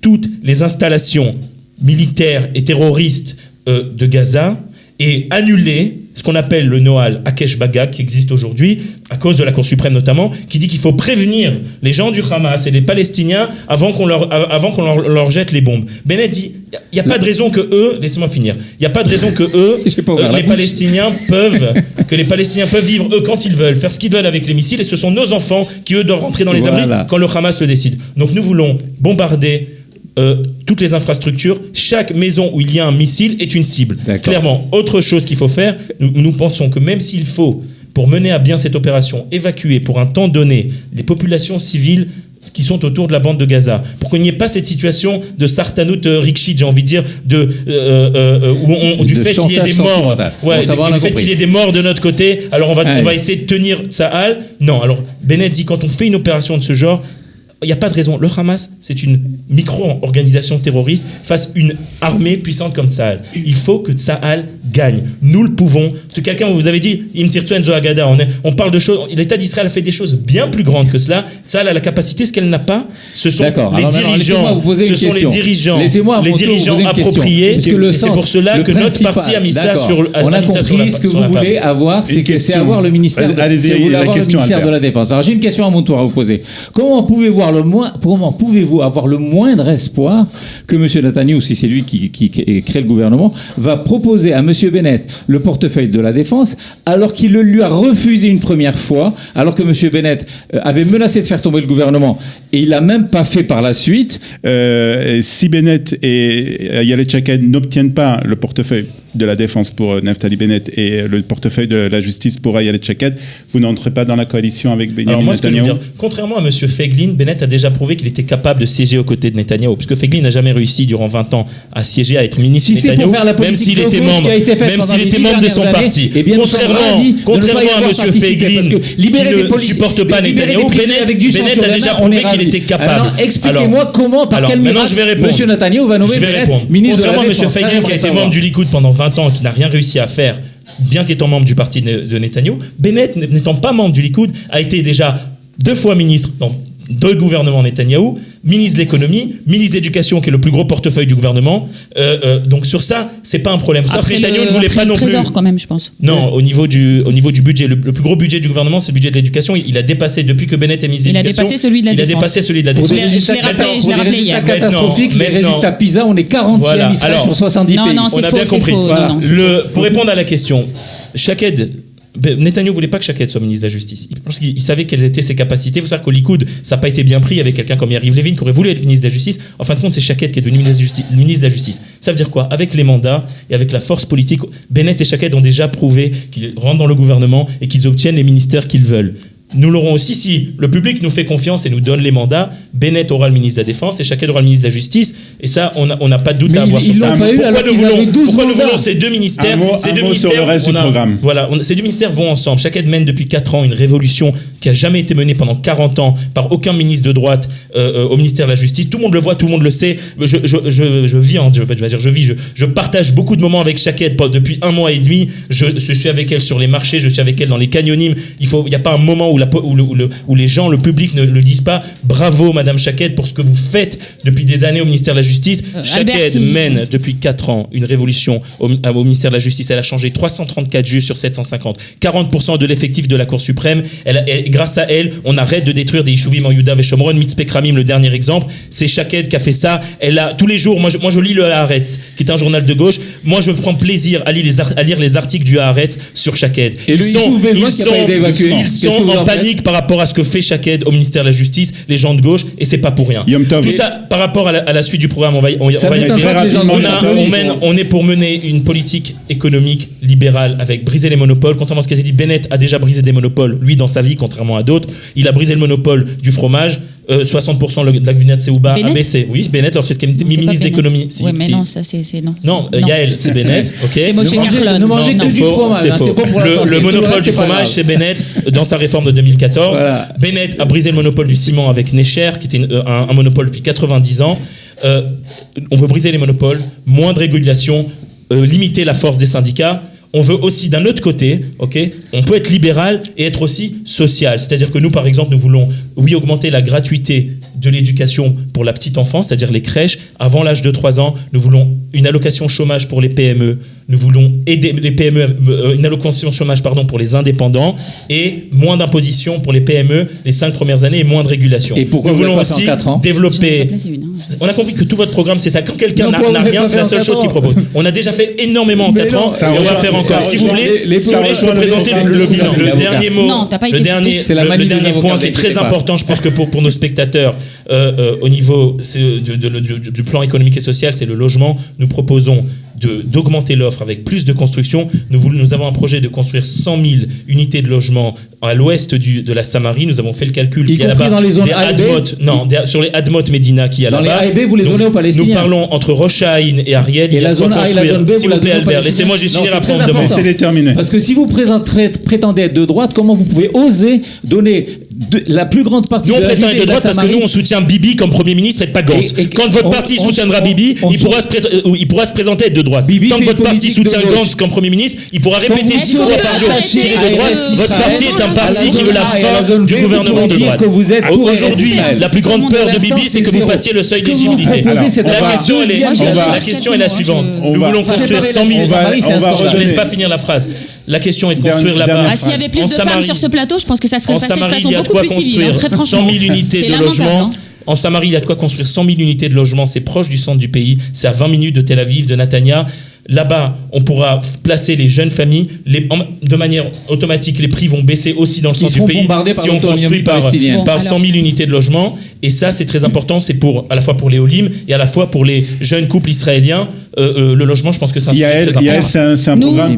toutes les installations militaires et terroristes de Gaza et annuler ce qu'on appelle le Noal Akesh Baga qui existe aujourd'hui, à cause de la Cour suprême notamment, qui dit qu'il faut prévenir les gens du Hamas et les Palestiniens avant qu'on leur jette les bombes. Bennett dit, il n'y a pas de raison que eux, laissez-moi finir, il n'y a pas de raison que les Palestiniens peuvent vivre eux quand ils veulent, faire ce qu'ils veulent avec les missiles, et ce sont nos enfants qui eux doivent rentrer dans les abris quand le Hamas le décide. Donc nous voulons bombarder toutes les infrastructures, chaque maison où il y a un missile est une cible. Clairement, autre chose qu'il faut faire, nous pensons que même s'il faut, pour mener à bien cette opération, évacuer pour un temps donné les populations civiles qui sont autour de la bande de Gaza, pour qu'il n'y ait pas cette situation de Sartanout Rikshit, j'ai envie de dire, du fait qu'il y ait des morts, du fait qu'il y ait des morts de notre côté, alors on va essayer de tenir Tsahal. Non, alors Bennett dit, quand on fait une opération de ce genre, il n'y a pas de raison. Le Hamas, c'est une micro-organisation terroriste face à une armée puissante comme Tsahal. Il faut que Tsahal gagne. Nous le pouvons. Parce que quelqu'un vous avez dit, on parle de choses. L'État d'Israël a fait des choses bien plus grandes que cela. Tsahal a la capacité. Ce qu'elle n'a pas, ce sont les dirigeants appropriés. Et c'est pour cela que notre parti a mis ça sur la table. On a compris ce que vous voulez avoir, c'est avoir le ministère de la Défense. Alors j'ai une question à mon tour à vous poser. Comment pouvez-vous avoir le moindre espoir que M. Netanyahou, si c'est lui qui crée le gouvernement, va proposer à M. Bennett le portefeuille de la Défense, alors qu'il le lui a refusé une première fois, alors que M. Bennett avait menacé de faire tomber le gouvernement, et il l'a même pas fait par la suite. Si Bennett et Ayelet Shaked n'obtiennent pas le portefeuille de la Défense pour Naftali Bennett et le portefeuille de la Justice pour Ayelet Shaked, vous n'entrez pas dans la coalition avec Benjamin Netanyahou. Contrairement à M. Feiglin, Bennett a déjà prouvé qu'il était capable de siéger aux côtés de Netanyahou, puisque Feiglin n'a jamais réussi durant 20 ans à siéger, à être ministre de Netanyahou, même s'il était membre de son parti. Contrairement à M. Feiglin, qui ne supporte pas Netanyahou, Bennett a déjà prouvé qu'il était capable. Expliquez-moi comment, par quel miracle, M. Netanyahou va nommer Bennett ministre de la Défense. Contrairement à M. Feiglin, qui a été membre du Likoud pendant 20 ans, qui n'a rien réussi à faire, bien qu'étant membre du parti de Netanyahou, Bennett, n'étant pas membre du Likoud, a été déjà 2 fois ministre dans 2 gouvernements Netanyahou, ministre de l'économie, ministre de l'éducation, qui est le plus gros portefeuille du gouvernement. Donc sur ça, c'est pas un problème. Netanyahou ne voulait pas non plus. Trésor quand même, je pense. Non, au niveau du budget, le plus gros budget du gouvernement, c'est le budget de l'éducation. Il a dépassé depuis que Bennett est ministre de l'éducation. Il a dépassé celui de la Défense. Je l'ai rappelé hier. Catastrophique. Les résultats PISA, on est 40e Israël sur 70 pays. Non, c'est faux. On a bien compris. Pour répondre à la question, Shaked. Netanyahou ne voulait pas que Shaked soit ministre de la Justice. Parce qu'il savait quelles étaient ses capacités. Il faut savoir qu'au Likoud, ça n'a pas été bien pris avec quelqu'un comme Yariv Levin qui aurait voulu être ministre de la Justice. En fin de compte, c'est Shaked qui est devenu ministre de la Justice. Ça veut dire quoi ? Avec les mandats et avec la force politique, Bennett et Shaked ont déjà prouvé qu'ils rentrent dans le gouvernement et qu'ils obtiennent les ministères qu'ils veulent. Nous l'aurons aussi si le public nous fait confiance et nous donne les mandats. Bennett aura le ministre de la Défense et Shaked aura le ministre de la Justice. Et ça, on n'a pas de doute à avoir sur ça. Pourquoi nous voulons ces 2 ministères sur le reste du programme. Voilà, ces 2 ministères vont ensemble. Shaked mène depuis 4 ans une révolution qui n'a jamais été menée pendant 40 ans par aucun ministre de droite au ministère de la Justice. Tout le monde le voit, tout le monde le sait. Je partage beaucoup de moments avec Shaked depuis 1 mois et demi. Je suis avec elle sur les marchés, je suis avec elle dans les canyonymes. Il n'y a pas un moment où les gens, le public ne le disent pas. Bravo Madame Shaked pour ce que vous faites depuis des années au ministère de la Justice. Shaked mène depuis 4 ans une révolution au ministère de la Justice. Elle a changé 334 juges sur 750, 40% de l'effectif de la Cour suprême. Grâce à elle, on arrête de détruire des Yishuvim en Yehuda Veshomron. Mitzpeh Kramim, le dernier exemple, c'est Shaked qui a fait ça. Elle a tous les jours. Moi, je lis le Haaretz, qui est un journal de gauche. Moi, je prends plaisir à lire les articles du Haaretz sur Shaked. Et le Yishuv Belmont qui n'a pas été évacué. Ils sont en panique par rapport à ce que fait chaque aide au ministère de la Justice, les gens de gauche, et c'est pas pour rien. Yom Tov. Tout ça, par rapport à la suite du programme, on va y arriver. On est pour mener une politique économique libérale avec briser les monopoles. Contrairement à ce qu'a dit Bennett, a déjà brisé des monopoles, lui, dans sa vie, contrairement à d'autres. Il a brisé le monopole du fromage. 60% de la Gvinette Seouba a baissé. Oui, Bennett, alors c'est ce qu'est ministre d'économie. Oui, mais non, ça c'est non. Non, Yael, c'est Bennett. Ok. C'est Moshe Kachlon. Ne mangez que du fromage. C'est faux. Le monopole du fromage, c'est Bennett dans sa réforme de 2014. Voilà. Bennett a brisé le monopole du ciment avec Necher, qui était un monopole depuis 90 ans. On veut briser les monopoles, moins de régulation, limiter la force des syndicats. On veut aussi, d'un autre côté, on peut être libéral et être aussi social. C'est-à-dire que nous, par exemple, nous voulons, augmenter la gratuité de l'éducation pour la petite enfance, c'est-à-dire les crèches. Avant l'âge de 3 ans, nous voulons une allocation chômage pour les PME. Nous voulons aider les PME, une allocation chômage pour les indépendants et moins d'imposition pour les PME les 5 premières années et moins de régulation. Et pourquoi nous voulons aussi développer... On a compris que tout votre programme, c'est ça. Quand quelqu'un n'a rien, c'est la seule chose qu'il propose. On a déjà fait énormément en 4 ans et on va faire encore. Si vous voulez, je peux présenter le bilan. Le dernier mot, le dernier point qui est très important, je pense que pour nos spectateurs, au niveau du plan économique et social, c'est le logement. Nous proposons d'augmenter l'offre avec plus de construction. Nous avons un projet de construire 100 000 unités de logement à l'ouest de la Samarie. Nous avons fait le calcul qu'il y a là-bas dans les zones sur les Admot Médina qui y a là-bas. Dans les A et B, vous les donnez aux Palestiniens. Nous parlons entre Rochaïn et Ariel. Et la zone A et la zone B, s'il vous plaît, Albert, laissez-moi juste finir après on me demande. C'est déterminé. Parce que si vous prétendez être de droite, comment vous pouvez oser donner la plus grande partie de la Nous, on prétend être de droite parce que nous, on soutient Bibi comme Premier ministre et pas Gantz. Quand votre parti soutiendra Bibi, il pourra se présenter être de droite. Tant que votre parti soutient Gantz comme Premier ministre, il pourra répéter 6 fois par jour qu'il est de droite. Votre parti est un parti qui veut la fin du gouvernement de droite. Aujourd'hui, la plus grande peur de Bibi, c'est que vous passiez le seuil d'éligibilité. La question est la suivante. Nous voulons construire 100 000... Je ne laisse pas finir la phrase. La question est de construire là-bas. S'il y avait plus de femmes sur ce plateau, je pense que ça serait passé de façon beaucoup plus civile. Très franchement. 100 000 unités de logement. En Samarie, il y a de quoi construire 100 000 unités de logement. C'est proche du centre du pays. C'est à 20 minutes de Tel Aviv, de Netanya. Là-bas, on pourra placer les jeunes familles. De manière automatique, les prix vont baisser aussi dans le centre du pays si on construit par 100 000 unités de logement. Et ça, c'est très important. C'est à la fois pour les Olim et à la fois pour les jeunes couples israéliens. Le logement, je pense que c'est un sujet très important. C'est un programme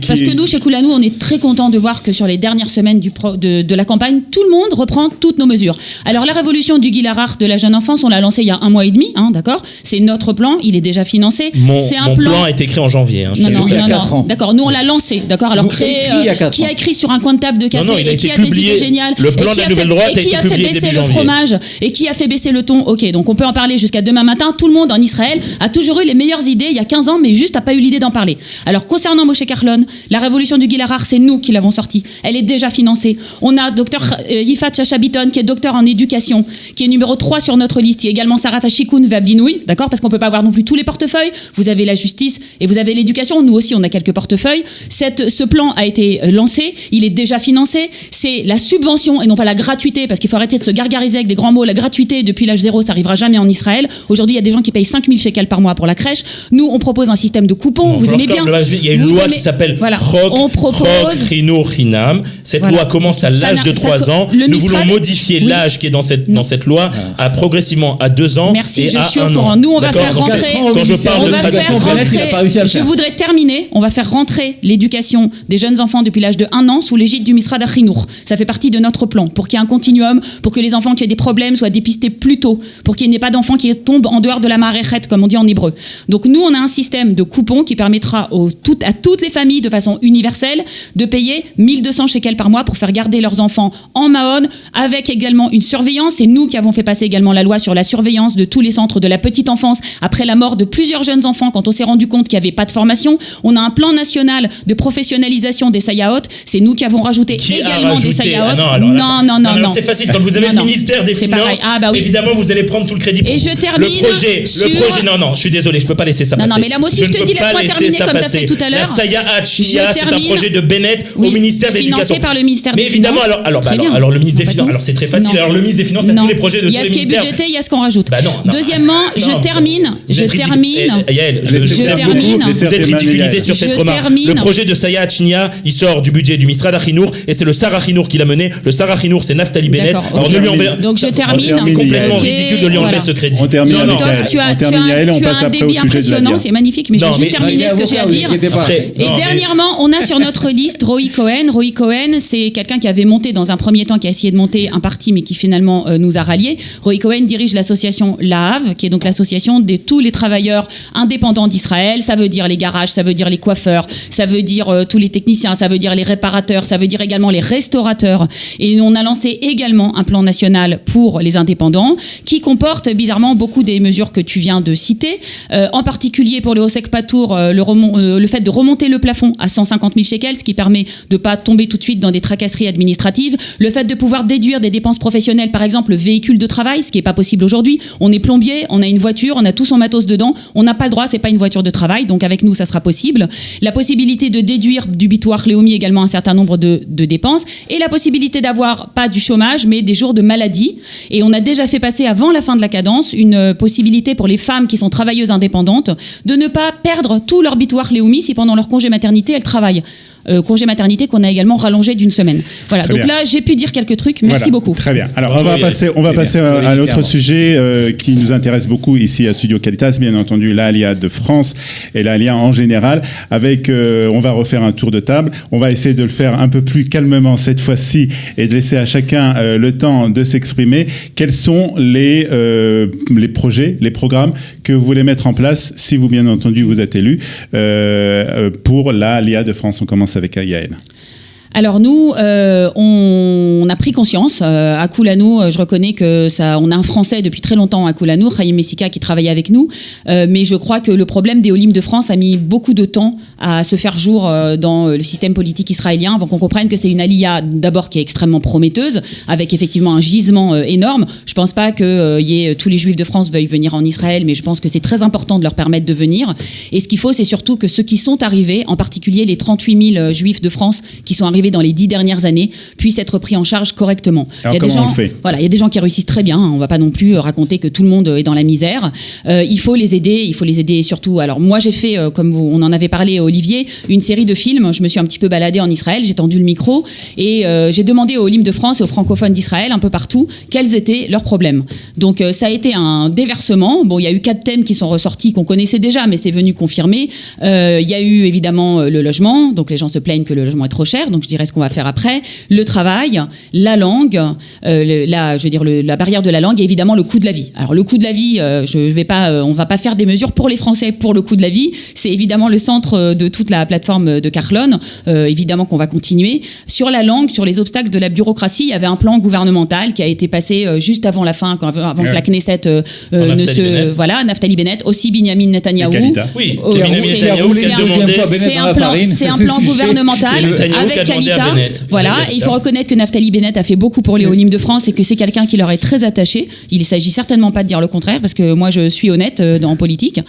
parce que nous, chez Kulanou, on est très contents de voir que sur les dernières semaines de la campagne, tout le monde reprend toutes nos mesures. Alors, la révolution du Gil Harach de la jeune enfance, on l'a lancée il y a 1 mois et demi, d'accord. C'est notre plan, il est déjà financé. Mon plan a été créé en janvier. Non. D'accord, nous on l'a lancé, d'accord. Alors qui a écrit sur un coin de table de café et qui a des idées géniales, le plan de la nouvelle droite et qui a fait baisser le fromage et qui a fait baisser le thon. Ok, donc on peut en parler jusqu'à demain matin. Tout le monde en Israël a toujours eu les meilleures idées il y a 15 ans, mais juste n'a pas eu l'idée d'en parler. Alors concernant Moshe Kachlon, la révolution du Gil Harach, c'est nous qui l'avons sortie. Elle est déjà financée. On a docteur Yifat Chacha-Biton qui est docteur en éducation, qui est numéro 3 sur notre liste. Il y a également Sarat Hashikun Vabdinoui, d'accord, parce qu'on peut pas avoir non plus tous les portefeuilles. Vous avez la justice et vous avez l'éducation. Nous aussi, on a quelques portefeuilles. Ce plan a été lancé. Il est déjà financé. C'est la subvention et non pas la gratuité, parce qu'il faut arrêter de se gargariser avec des grands mots. La gratuité, depuis l'âge 0, ça n'arrivera jamais en Israël. Aujourd'hui, il y a des gens qui payent 5 000 shekels par mois pour la crèche. Nous, on propose un système de coupons. Vous aimez bien. Il y a une loi qui s'appelle Chok Chinur Chinam. Cette loi commence à l'âge de 3 ans. Nous voulons modifier l'âge qui est dans cette loi progressivement à 2 ans. Merci, et à je suis 1 au courant. an. Nous, on va faire rentrer. Quand je parle de je voudrais terminer. On va faire rentrer l'éducation des jeunes enfants depuis l'âge de 1 an sous l'égide du Misrad Achinour. Ça fait partie de notre plan pour qu'il y ait un continuum, pour que les enfants qui ont des problèmes soient dépistés plus tôt, pour qu'il n'y ait pas d'enfants qui tombent en dehors de la maréchet, comme on dit en hébreu. Donc nous, on a un système de coupons qui permettra à toutes les familles de façon universelle de payer 1200 shekels par mois pour faire garder leurs enfants en Mahon, avec également une surveillance. C'est nous qui avons fait passer également la loi sur la surveillance de tous les centres de la petite enfance après la mort de plusieurs jeunes enfants quand on s'est rendu compte qu'il n'y avait pas de formation. On a un plan national de professionnalisation des sayaot. C'est nous qui avons rajouté également des sayaot. Non. C'est facile. Quand vous avez le ministère des Finances, évidemment, vous allez prendre tout le crédit. Et je termine le projet. Non, je suis désolé, je peux pas laisser laisser ça Non, passer. non, mais là, moi aussi, je te ne dis, peux pas laisse-moi laisser terminer ça comme t'as passer. fait tout à l'heure. La Sayat Chnia, c'est un termine. projet de Bennett Oui, au ministère de financé l'Éducation. par le ministère Mais des évidemment, Finances. Très bien. alors le ministre des Pas Finances, tout. alors c'est très facile. Non. Alors le ministre des Finances a Non. tous les projets de tous Il y a les ce qui est ministères. budgété, il y a ce qu'on rajoute. Bah non. Deuxièmement, je termine. Yael, Je termine. Vous êtes ridiculisé sur cette Je remarque. termine. Le projet de Sayat Chnia, il sort du budget du Misrad Achinour et c'est le Sarah Achinour qui l'a mené. Le Sarah Achinour, c'est Naftali Bennett. D'accord, Alors ok. ne lui enlevez. Donc je termine. C'est complètement Ok, ridicule de lui enlever voilà. ce crédit. On termine Non, avec non. Toi, Yael. tu as On termine Yael et on passe un après au débit sujet de impressionnant, Nadia. c'est magnifique, mais je Non, vais mais- juste terminer ce que j'ai à dire. Après, Et non, mais- dernièrement, on a sur notre liste Roy Cohen. Roy Cohen, c'est quelqu'un qui avait monté dans un premier temps, qui a essayé de monter un parti, mais qui finalement nous a ralliés. Roy Cohen dirige l'association Lahav, qui est donc l'association de tous les travailleurs indépendants d'Israël. Ça veut dire les garages, ça veut dire les coiffeurs, ça veut dire tous les techniciens, ça veut dire les réparateurs, ça veut dire également les restaurateurs. Et on a lancé également un plan national pour les indépendants, qui comporte bizarrement beaucoup des mesures que tu viens de citer, en particulier pour le Osek Patour, le fait de remonter le plafond à 150 000 shekels, ce qui permet de ne pas tomber tout de suite dans des tracasseries administratives, le fait de pouvoir déduire des dépenses professionnelles, par exemple le véhicule de travail, ce qui n'est pas possible aujourd'hui. On est plombier, on a une voiture, on a tout son matos dedans, on n'a pas le droit, c'est pas une voiture de travail, donc avec nous ça sera possible. La possibilité de déduire du bitoire Léomi également un certain nombre de dépenses, et la possibilité d'avoir pas du chômage mais des jours de maladie. Et on a déjà fait passer avant la fin de la cadence une possibilité pour les femmes qui sont travailleuses indépendantes de ne pas perdre tout leur bitoire Léomi si pendant leur congé maternité elles travaillent. Congé maternité qu'on a également rallongé d'une semaine. Voilà, Très donc bien. là j'ai pu dire quelques trucs, merci Voilà, beaucoup. Très bien. Alors Bravo, on va Yael. passer Très bien. à l'autre Clairement. sujet qui nous intéresse beaucoup ici à Studio Qualitas, bien entendu l'Alia de France et l'Alia en général. Avec, on va refaire un tour de table. On va essayer de le faire un peu plus calmement cette fois-ci et de laisser à chacun le temps de s'exprimer. Quels sont les projets, les programmes que vous voulez mettre en place si vous, bien entendu, vous êtes élu pour l'Alia de France? On commence avec Yael. Alors nous, on a pris conscience. À Koulanou, je reconnais que ça, on a un Français depuis très longtemps à Koulanou, Chaim Messika, qui travaille avec nous. Mais je crois que le problème des Olim de France a mis beaucoup de temps à se faire jour dans le système politique israélien, avant qu'on comprenne que c'est une aliyah d'abord qui est extrêmement prometteuse, avec effectivement un gisement énorme. Je pense pas que tous les Juifs de France veuillent venir en Israël, mais je pense que c'est très important de leur permettre de venir. Et ce qu'il faut, c'est surtout que ceux qui sont arrivés, en particulier les 38 000 Juifs de France qui sont arrivés dans les 10 dernières années, puissent être pris en charge correctement. Alors, comment on le fait ? Voilà, il y a des gens qui réussissent très bien. On va pas non plus raconter que tout le monde est dans la misère. Il faut les aider surtout. Alors moi, j'ai fait, comme on en avait parlé, Olivier, une série de films. Je me suis un petit peu baladée en Israël, j'ai tendu le micro et j'ai demandé aux Olim de France et aux francophones d'Israël, un peu partout, quels étaient leurs problèmes. Donc ça a été un déversement. Bon, il y a eu 4 thèmes qui sont ressortis, qu'on connaissait déjà, mais c'est venu confirmer. Il y a eu évidemment le logement. Donc les gens se plaignent que le logement est trop cher. Donc je dirais ce qu'on va faire après. Le travail, la langue, la barrière de la langue et évidemment le coût de la vie. Alors le coût de la vie, on va pas faire des mesures pour les Français pour le coût de la vie. C'est évidemment le centre de toute la plateforme de Carlon. Évidemment qu'on va continuer. Sur la langue, sur les obstacles de la bureaucratie, il y avait un plan gouvernemental qui a été passé juste avant la fin, avant que la Knesset Naftali Bennett, aussi Binyamin Netanyahou. Oui, Oh, c'est Benjamin c'est- Netanyahou qui a c'est un- demandé. C'est un plan gouvernemental C'est Netanyahou qui avec a demandé à Kalita. Bennett. Voilà, et il faut reconnaître que Naftali Bennett a fait beaucoup pour les Olim de France et que c'est quelqu'un qui leur est très attaché. Il ne s'agit certainement pas de dire le contraire parce que moi je suis honnête en politique.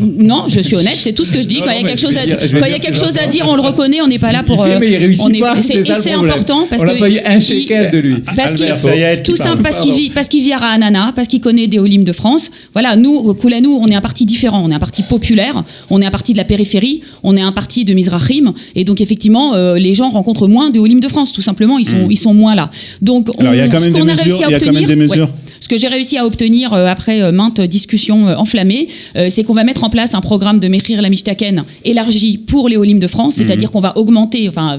Non, je suis honnête, c'est tout ce que je dis. Quand il y a quelque chose à dire, on le reconnaît, on n'est pas là pour. Mais il réussit on est- pas, et c'est important parce on que n'a pas eu un shekel de lui. parce qu'il Albert Sayed qui tout parle. simple parce qu'il vit à Ra'anana, parce qu'il connaît des Olim de France. Voilà, nous, Koulanou, on est un parti différent, on est un parti populaire, on est un parti de la périphérie, on est un parti de Mizrahim, et donc effectivement, les gens rencontrent moins de Olim de France, tout simplement, ils sont moins là. Donc, Alors, il y a quand même des mesures. Il y a quand même des mesures. Ce que j'ai réussi à obtenir après maintes discussions enflammées, c'est qu'on va mettre en place un programme de Mechir Lamishtaken élargi pour les Olim de France, c'est-à-dire qu'on va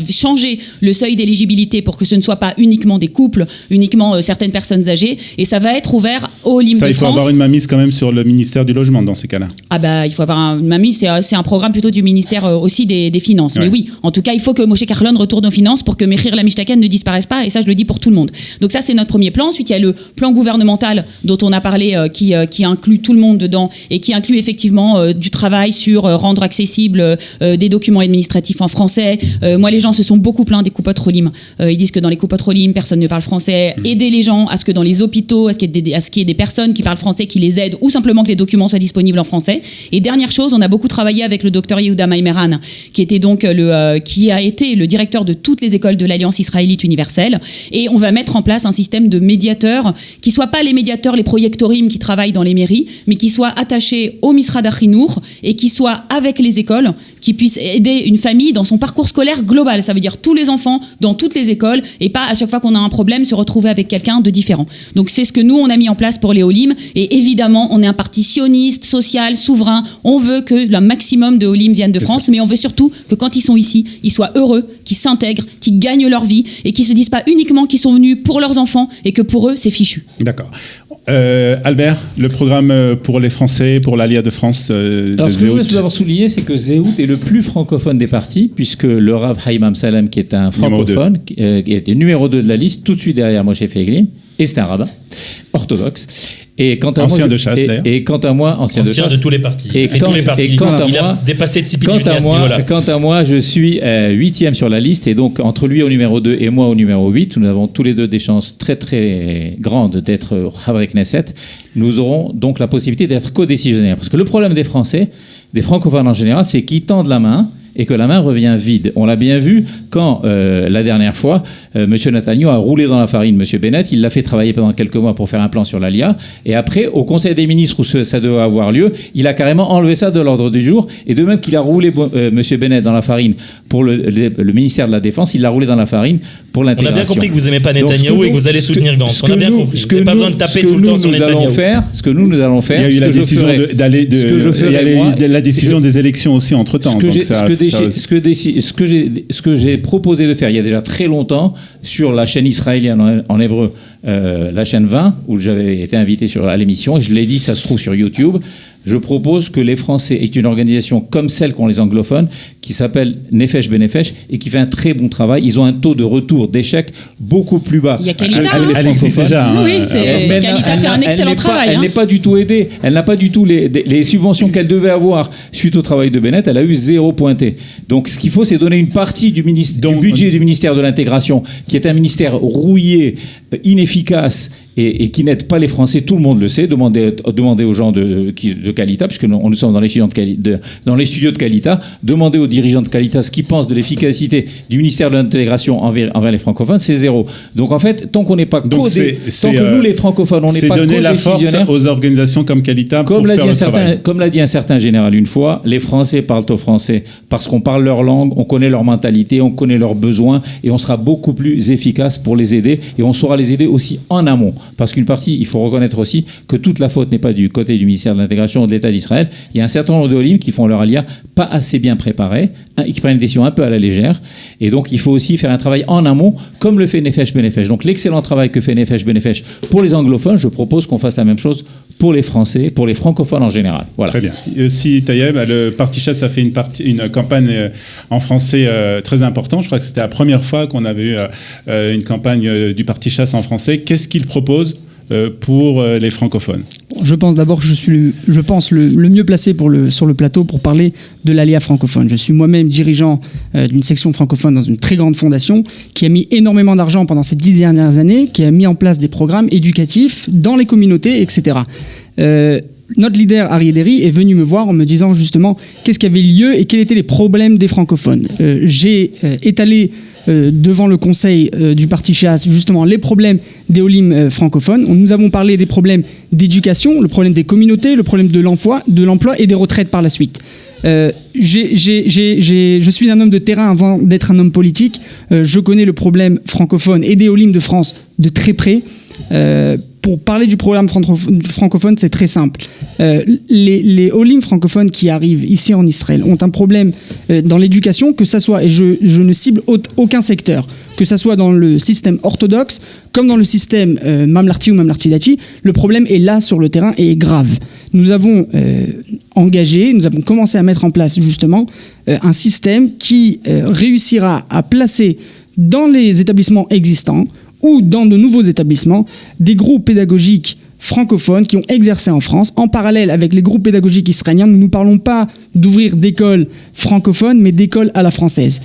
changer le seuil d'éligibilité pour que ce ne soit pas uniquement des couples, uniquement certaines personnes âgées, et ça va être ouvert aux Olim Ça, de il faut France. avoir une mainmise quand même sur le ministère du Logement dans ces cas-là. Ah bah il faut avoir une mamie, c'est un programme plutôt du ministère aussi des Finances. Ouais. Mais oui, en tout cas, il faut que Moshe Carlon retourne aux finances pour que Mechir Lamishtaken ne disparaisse pas, et ça je le dis pour tout le monde. Donc ça c'est notre premier plan. Ensuite il y a le plan gouvernemental gouvernementale dont on a parlé, qui inclut tout le monde dedans et qui inclut effectivement du travail sur rendre accessible des documents administratifs en français. Moi, les gens se sont beaucoup plaints des coupotes Rolim. Ils disent que dans les coupotes Rolim, personne ne parle français. Aider les gens à ce que dans les hôpitaux, à ce qu'il y ait des personnes qui parlent français, qui les aident, ou simplement que les documents soient disponibles en français. Et dernière chose, on a beaucoup travaillé avec le docteur Yehuda Maimeran, qui était donc qui a été le directeur de toutes les écoles de l'Alliance israélite universelle. Et on va mettre en place un système de médiateurs qui soient pas les médiateurs, les projectorim qui travaillent dans les mairies, mais qui soient attachés au Misrad Achinour et qui soient avec les écoles, qui puissent aider une famille dans son parcours scolaire global. Ça veut dire tous les enfants dans toutes les écoles et pas à chaque fois qu'on a un problème se retrouver avec quelqu'un de différent. Donc c'est ce que nous on a mis en place pour les Olim et évidemment on est un parti sioniste, social, souverain. On veut que le maximum de Olim viennent de France, mais on veut surtout que quand ils sont ici, ils soient heureux, qu'ils s'intègrent, qu'ils gagnent leur vie et qu'ils se disent pas uniquement qu'ils sont venus pour leurs enfants et que pour eux c'est fichu. D'accord. Albert, le programme pour les Français, pour l'Alia de France de Alors, ce que je Zéhout. voulais tout d'abord souligner, c'est que Zéhout est le plus francophone des partis, puisque le Rav Haïm Amsalem, qui est un francophone, qui était numéro 2 de la liste, tout de suite derrière Moshe Feiglin, et c'est un rabbin orthodoxe. Et quant à Ancien moi, de chasse, d'ailleurs. et quant à moi, ancien de chasse. de tous les partis. Et Il fait quand- tous les partis. et quant à Il a moi- dépassé de 6 pieds à ce niveau-là. Quant à moi, je suis 8e sur la liste, et donc entre lui au numéro 2 et moi au numéro 8, nous avons tous les deux des chances très très grandes d'être Havrei Knesset. Nous aurons donc la possibilité d'être co-décisionnaires. Parce que le problème des Français, des francophones en général, c'est qu'ils tendent la main et que la main revient vide. On l'a bien vu quand, la dernière fois, M. Netanyahu a roulé dans la farine M. Bennett. Il l'a fait travailler pendant quelques mois pour faire un plan sur l'ALIA. Et après, au Conseil des ministres où ça devait avoir lieu, il a carrément enlevé ça de l'ordre du jour. Et de même qu'il a roulé M. Bennett dans la farine pour le ministère de la Défense, il l'a roulé dans la farine pour On a l'intégration. bien compris que vous n'aimez pas Donc, Netanyahou et que vous allez soutenir Gantz. On a bien compris. Vous n'avez pas besoin de taper tout le temps sur Netanyahou. Ce que nous allons faire, Il y a eu ce la que je décision ferai- d'aller ce que je ferai, il y a eu moi, la décision des élections aussi entre-temps. Donc ce que j'ai proposé de faire il y a déjà très longtemps sur la chaîne israélienne en hébreu, la chaîne 20, où j'avais été invité à l'émission, et je l'ai dit, ça se trouve sur YouTube. Je propose que les Français aient une organisation comme celle qu'ont les anglophones, qui s'appelle Nefesh Benefesh, et qui fait un très bon travail. Ils ont un taux de retour d'échec beaucoup plus bas. Il y a Kalita, Elle existe déjà. hein. Oui, Kalita fait un excellent travail. Elle n'est pas du tout aidée. Elle n'a pas du tout les subventions qu'elle devait avoir suite au travail de Bennett. Elle a eu 0 pointé. Donc, ce qu'il faut, c'est donner une partie du budget du ministère de l'Intégration, qui est un ministère rouillé, inefficace et qui n'aide pas les Français. Tout le monde le sait. Demandez aux gens de Kalita, puisque nous sommes dans les studios de Kalita. Demandez aux dirigeants de Kalita ce qu'ils pensent de l'efficacité du ministère de l'Intégration envers les francophones. C'est 0. Donc, en fait, tant qu'on n'est pas tant que nous, les francophones, on n'est pas donner la force aux organisations comme Kalita pour faire le travail. Comme l'a dit un certain général une fois, les Français parlent aux Français parce qu'on parle leur langue, on connaît leur mentalité, on connaît leurs besoins et on sera beaucoup plus efficace pour les aider et on saura les aider aussi en amont. Parce qu'une partie, il faut reconnaître aussi que toute la faute n'est pas du côté du ministère de l'Intégration ou de l'État d'Israël. Il y a un certain nombre de Olim qui font leur alia pas assez bien préparés, qui prennent des décisions un peu à la légère. Et donc, il faut aussi faire un travail en amont, comme le fait Nefesh Benefesh. Donc, l'excellent travail que fait Nefesh Benefesh pour les anglophones, je propose qu'on fasse la même chose pour les Français, pour les francophones en général. Voilà. Très bien. Si Tayeb, le Parti Chasse a fait une campagne en français très importante. Je crois que c'était la première fois qu'on avait eu une campagne du Parti Chasse en français. Qu'est-ce qu'il propose pour les francophones? Je pense d'abord que je suis le mieux placé sur le plateau pour parler de l'ALIA francophone. Je suis moi-même dirigeant d'une section francophone dans une très grande fondation qui a mis énormément d'argent pendant ces 10 dernières années, qui a mis en place des programmes éducatifs dans les communautés, etc. Notre leader, Ari Ederi, est venu me voir en me disant justement qu'est-ce qui avait lieu et quels étaient les problèmes des francophones. J'ai étalé devant le conseil du Parti Chasse justement les problèmes des Olim francophones. Nous avons parlé des problèmes d'éducation, le problème des communautés, le problème de l'emploi et des retraites par la suite. Je suis un homme de terrain avant d'être un homme politique. Je connais le problème francophone et des Olim de France de très près. Pour parler du programme francophone, c'est très simple. Les Olim francophones qui arrivent ici en Israël ont un problème dans l'éducation, que ça soit, et je ne cible aucun secteur, que ça soit dans le système orthodoxe, comme dans le système Mamlarti ou Mamlarti Dati, le problème est là sur le terrain et est grave. Nous avons commencé à mettre en place justement un système qui réussira à placer dans les établissements existants ou dans de nouveaux établissements, des groupes pédagogiques francophones qui ont exercé en France, en parallèle avec les groupes pédagogiques israéliens. Nous ne parlons pas d'ouvrir d'écoles francophones, mais d'écoles à la française.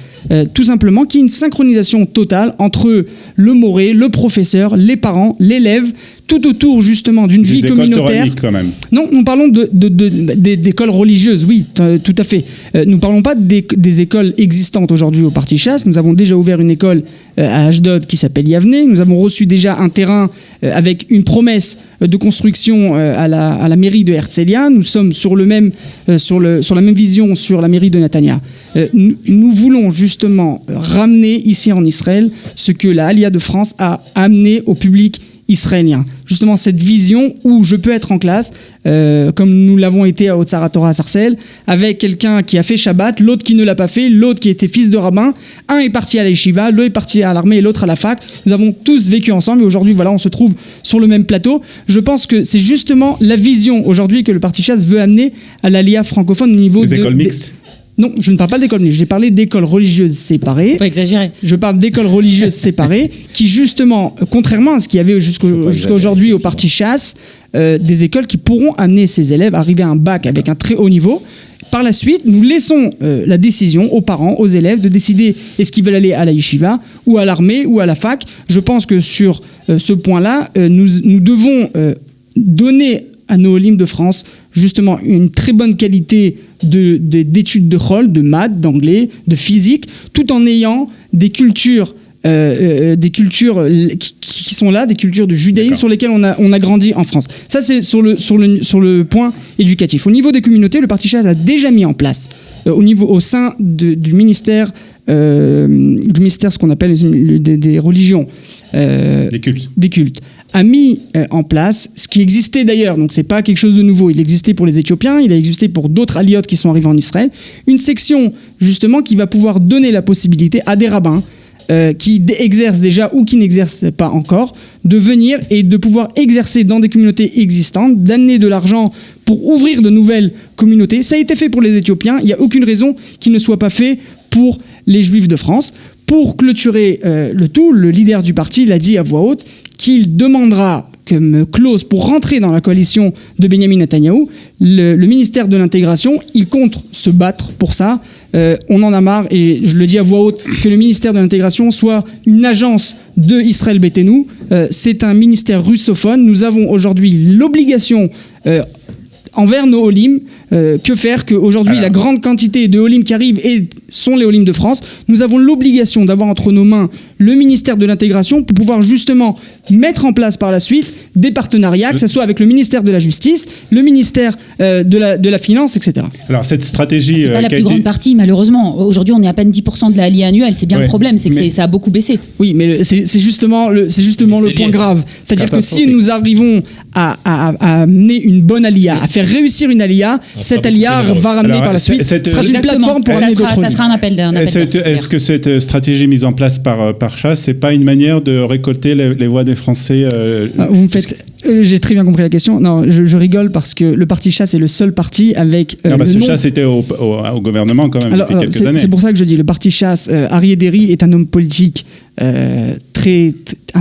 Tout simplement, qu'il y ait une synchronisation totale entre le moré, le professeur, les parents, l'élève, tout autour justement d'une vie communautaire. Quand même. Non, nous parlons d'écoles religieuses, oui, tout à fait. Nous ne parlons pas des écoles existantes aujourd'hui au Parti Chasse. Nous avons déjà ouvert une école à Ashdod qui s'appelle Yavne. Nous avons reçu déjà un terrain avec une promesse de construction à la mairie de Herzliya. Nous sommes sur la même vision sur la mairie de Netanya. Nous voulons justement ramener ici en Israël ce que la Aliyah de France a amené au public israélien. Justement, cette vision où je peux être en classe, comme nous l'avons été à Otsara Torah à Sarcelles, avec quelqu'un qui a fait Shabbat, l'autre qui ne l'a pas fait, l'autre qui était fils de rabbin, un est parti à la yeshiva, l'autre est parti à l'armée et l'autre à la fac. Nous avons tous vécu ensemble et aujourd'hui, voilà, on se trouve sur le même plateau. Je pense que c'est justement la vision aujourd'hui que le Parti Chasse veut amener à l'Aliyah francophone au niveau des écoles mixtes. Non, je ne parle pas d'école mixte, j'ai parlé d'écoles religieuses séparées. Pas exagérer. Je parle d'écoles religieuses séparées qui, justement, contrairement à ce qu'il y avait jusqu'à aujourd'hui au Parti Chasse, des écoles qui pourront amener ces élèves à arriver à un bac avec un très haut niveau. Par la suite, nous laissons la décision aux parents, aux élèves, de décider est-ce qu'ils veulent aller à la yeshiva ou à l'armée ou à la fac. Je pense que sur ce point-là, nous devons donner à nos Olim de France justement une très bonne qualité d'études de Chol, de maths, d'anglais, de physique, tout en ayant des cultures qui sont là, des cultures de judaïsme sur lesquelles on a grandi en France. Ça, c'est sur le point éducatif. Au niveau des communautés, le Parti Chasse a déjà mis en place au sein du ministère, ce qu'on appelle des religions, des cultes, a mis en place ce qui existait d'ailleurs, donc c'est pas quelque chose de nouveau, il existait pour les Éthiopiens, il a existé pour d'autres aliotes qui sont arrivés en Israël, une section justement qui va pouvoir donner la possibilité à des rabbins qui exercent déjà ou qui n'exercent pas encore, de venir et de pouvoir exercer dans des communautés existantes, d'amener de l'argent pour ouvrir de nouvelles communautés. Ça a été fait pour les Éthiopiens, il n'y a aucune raison qu'il ne soit pas fait pour les Juifs de France. Pour clôturer le tout, le leader du parti l'a dit à voix haute qu'il demandera comme clause pour rentrer dans la coalition de Benjamin Netanyahou, le ministère de l'intégration, il compte se battre pour ça. On en a marre, et je le dis à voix haute, que le ministère de l'intégration soit une agence de Israël Beiteinu. C'est un ministère russophone. Nous avons aujourd'hui l'obligation envers nos Olim, que faire qu'aujourd'hui la grande quantité de Olim qui arrivent sont les Olim de France. Nous avons l'obligation d'avoir entre nos mains le ministère de l'intégration pour pouvoir justement mettre en place par la suite des partenariats, que ce soit avec le ministère de la Justice, le ministère de la Finance, etc. Alors cette stratégie... C'est pas la plus grande partie, malheureusement. Aujourd'hui, on est à peine 10% de la Aliyah annuelle. C'est bien le problème, c'est que ça a beaucoup baissé. Oui, mais c'est justement le point grave. C'est-à-dire que si nous arrivons à amener une bonne Aliyah, à faire réussir une Aliyah, cette Aliyah va ramener par la suite, sera une plateforme pour amener d'autres. Ça sera un appel d'air. Est-ce que cette stratégie mise en place par Chasse, c'est pas une manière de récolter les voix des Français Vous me faites... j'ai très bien compris la question. Non, je rigole parce que le Parti Chasse est le seul parti avec non, parce que Chasse était au gouvernement quand même depuis quelques années. C'est pour ça que je dis, le Parti Chasse, Aryeh Deri est un homme politique, un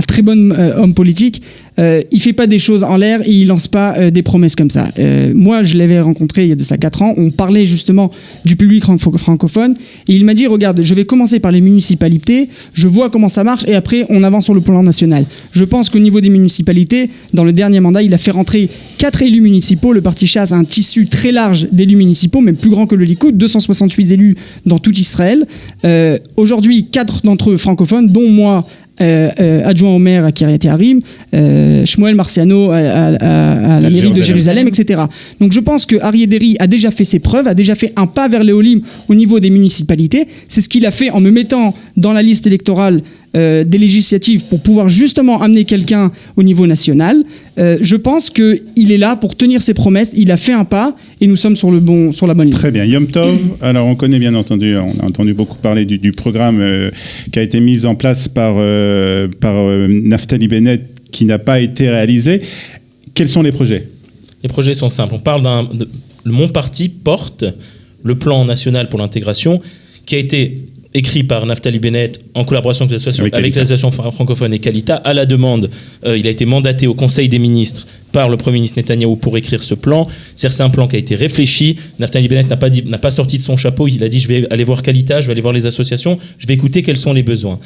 très bon homme politique. Il fait pas des choses en l'air et il lance pas des promesses comme ça. Moi, je l'avais rencontré il y a de ça 4 ans. On parlait justement du public francophone et il m'a dit, regarde, je vais commencer par les municipalités, je vois comment ça marche et après on avance sur le plan national. Je pense qu'au niveau des municipalités, dans le dernier mandat, il a fait rentrer 4 élus municipaux. Le Parti Chasse a un tissu très large d'élus municipaux, même plus grand que le Likoud, 268 élus dans tout Israël. Aujourd'hui, 4 d'entre eux francophones, dont moi, adjoint au maire à Kiryat Yearim, Shmuel Marciano à la mairie de Jérusalem, etc. Donc je pense que Aryeh Deri a déjà fait ses preuves, a déjà fait un pas vers les Olim au niveau des municipalités. C'est ce qu'il a fait en me mettant dans la liste électorale des législatives pour pouvoir justement amener quelqu'un au niveau national. Je pense qu'il est là pour tenir ses promesses. Il a fait un pas et nous sommes sur la bonne ligne. Très bien. Yom Tov, alors on connaît bien entendu, on a entendu beaucoup parler du programme qui a été mis en place par Naftali Bennett qui n'a pas été réalisé. Quels sont les projets ? Les projets sont simples. On parle mon parti porte le plan national pour l'intégration qui a été écrit par Naftali Bennett en collaboration avec l'association francophone et Kalita, à la demande, il a été mandaté au Conseil des ministres par le Premier ministre Netanyahou pour écrire ce plan. C'est un plan qui a été réfléchi. Naftali Bennett n'a pas sorti de son chapeau. Il a dit, je vais aller voir Kalita, je vais aller voir les associations, je vais écouter quels sont les besoins.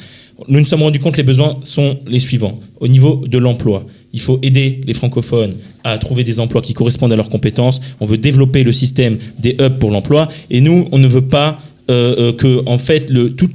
Nous nous sommes rendus compte que les besoins sont les suivants. Au niveau de l'emploi, il faut aider les francophones à trouver des emplois qui correspondent à leurs compétences. On veut développer le système des hubs pour l'emploi. Et nous, on ne veut pas que en fait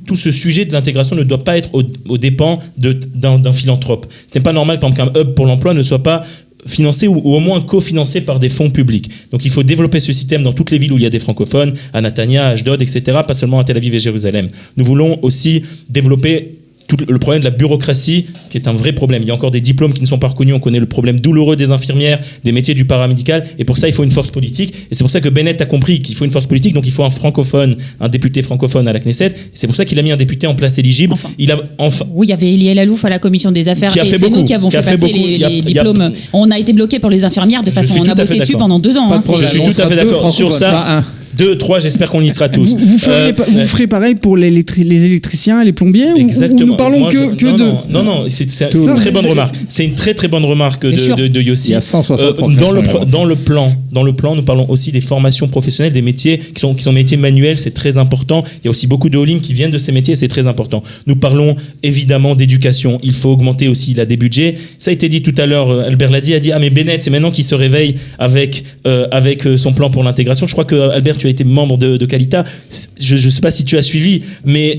tout ce sujet de l'intégration ne doit pas être aux dépens d'un philanthrope. Ce n'est pas normal qu'un hub pour l'emploi ne soit pas financé ou au moins cofinancé par des fonds publics. Donc il faut développer ce système dans toutes les villes où il y a des francophones, à Natania, à Ashdod, etc., pas seulement à Tel Aviv et Jérusalem. Nous voulons aussi développer tout le problème de la bureaucratie, qui est un vrai problème. Il y a encore des diplômes qui ne sont pas reconnus. On connaît le problème douloureux des infirmières, des métiers du paramédical. Et pour ça, il faut une force politique. Et c'est pour ça que Bennett a compris qu'il faut une force politique. Donc il faut un francophone, un député francophone à la Knesset. Et c'est pour ça qu'il a mis un député en place éligible. Oui, il y avait Eliel Alouf à la commission des affaires. Et c'est nous qui avons fait passer les diplômes. On a été bloqué pour les infirmières de façon... On a bossé dessus pendant 2 ans. Je suis tout à fait d'accord sur ça. 2, 3, j'espère qu'on y sera tous. Vous ferez pareil pour les électriciens et les plombiers. Exactement. Ou nous parlons de... Non, c'est une très bonne remarque. C'est une très très bonne remarque de Yossi. Il y a 160 dans le plan, nous parlons aussi des formations professionnelles, des métiers qui sont métiers manuels, c'est très important. Il y a aussi beaucoup de hauling qui viennent de ces métiers, c'est très important. Nous parlons évidemment d'éducation. Il faut augmenter aussi des budgets. Ça a été dit tout à l'heure, Albert l'a dit, mais Bennett, c'est maintenant qu'il se réveille avec son plan pour l'intégration. Je crois que Albert, tu as été membre de Kalita. Je ne sais pas si tu as suivi, mais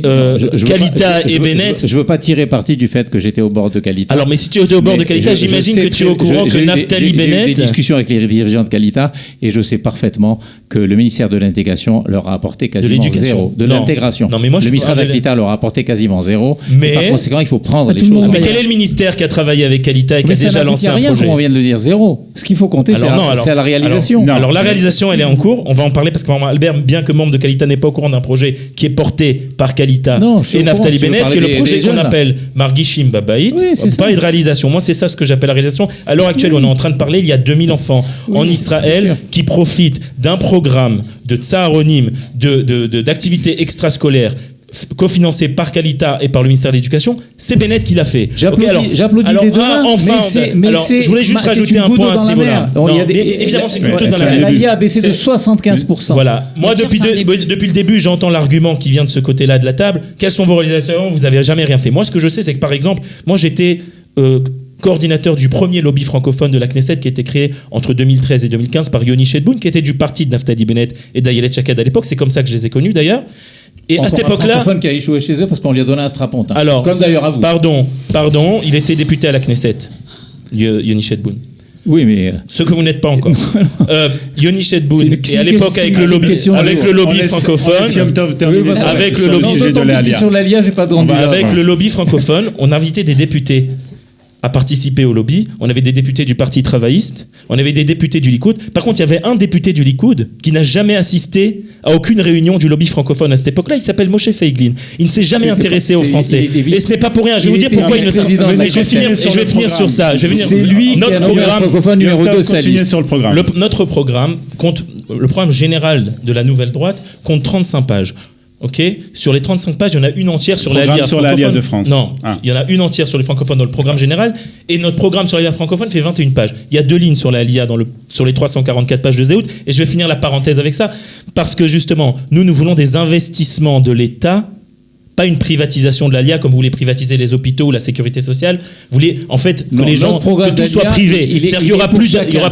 Kalita et Bennett... Je ne veux pas tirer parti du fait que j'étais au bord de Kalita. Alors, mais si tu étais au bord de Kalita, j'imagine que tu es au courant que Naftali Bennett... J'ai eu des discussions avec les dirigeants de Kalita et je sais parfaitement que le ministère de l'Intégration leur a apporté quasiment zéro. De l'intégration. Non, mais moi, le ministère de Kalita leur a apporté quasiment zéro. Mais par conséquent, il faut prendre les choses. Mais quel est le ministère qui a travaillé avec Kalita et qui a déjà lancé un projet? Comme on vient de le dire, zéro. Ce qu'il faut compter, c'est à la réalisation. Alors, la réalisation, elle est en cours. On va en parler parce que Albert, bien que membre de Kalita, n'est pas au courant d'un projet qui est porté par Kalita et Naftali Bennett, qui est le projet qu'on appelle Margishim Babait. On parle de réalisation. Moi, c'est ça ce que j'appelle la réalisation. À l'heure actuelle, on est en train de parler, il y a 2000 enfants en Israël qui profitent d'un programme de tsaharonim, d'activités extrascolaires cofinancé par Kalita et par le ministère de l'Éducation, c'est Bennett qui l'a fait. J'applaudis les deux mains, je voulais juste rajouter un point à ce niveau-là. Évidemment, c'est une goutte dans la mer. La LIA a baissé de 75%. Voilà. Moi, depuis le début, j'entends l'argument qui vient de ce côté-là de la table. Quelles sont vos réalisations? Vous n'avez jamais rien fait. Moi, ce que je sais, c'est que, par exemple, moi, j'étais... coordinateur du premier lobby francophone de la Knesset qui a été créé entre 2013 et 2015 par Yoni Shedboun, qui était du parti de Naftali Bennett et d'Ayelet Shaked à l'époque. C'est comme ça que je les ai connus d'ailleurs. Et encore à cette époque-là, un francophone qui a échoué chez eux parce qu'on lui a donné un strapontin. Alors, comme d'ailleurs à vous. Pardon, il était député à la Knesset, Yoni Shedboun. Oui, mais ce que vous n'êtes pas encore. Yoni Shedboun, et à l'époque avec le lobby francophone, avec le lobby sur l'ALIA, j'ai pas de avec le lobby francophone, on invitait des députés à participer au lobby. On avait des députés du Parti travailliste, on avait des députés du Likoud. Par contre, il y avait un député du Likoud qui n'a jamais assisté à aucune réunion du lobby francophone à cette époque-là. Il s'appelle Moshe Feiglin. Il ne s'est jamais intéressé aux Français. Et ce n'est pas pour rien. Je vais vous dire pourquoi il ne s'est pas. Je vais finir sur ça. C'est lui qui a nommé francophone numéro 2 de sa liste. Sur le programme. Notre programme compte, le programme général de la Nouvelle Droite compte 35 pages. Ok, sur les 35 pages, il y en a une entière sur l'ALIA francophone. de France. Non, il y en a une entière sur les francophones dans le programme général, et notre programme sur l'ALIA francophone fait 21 pages. Il y a 2 lignes sur l'ALIA sur les 344 pages de Zéhout, et je vais finir la parenthèse avec ça, parce que justement, nous voulons des investissements de l'État, pas une privatisation de l'ALIA comme vous voulez privatiser les hôpitaux ou la sécurité sociale. Vous voulez en fait que tout soit privé. C'est-à-dire qu'il n'y aura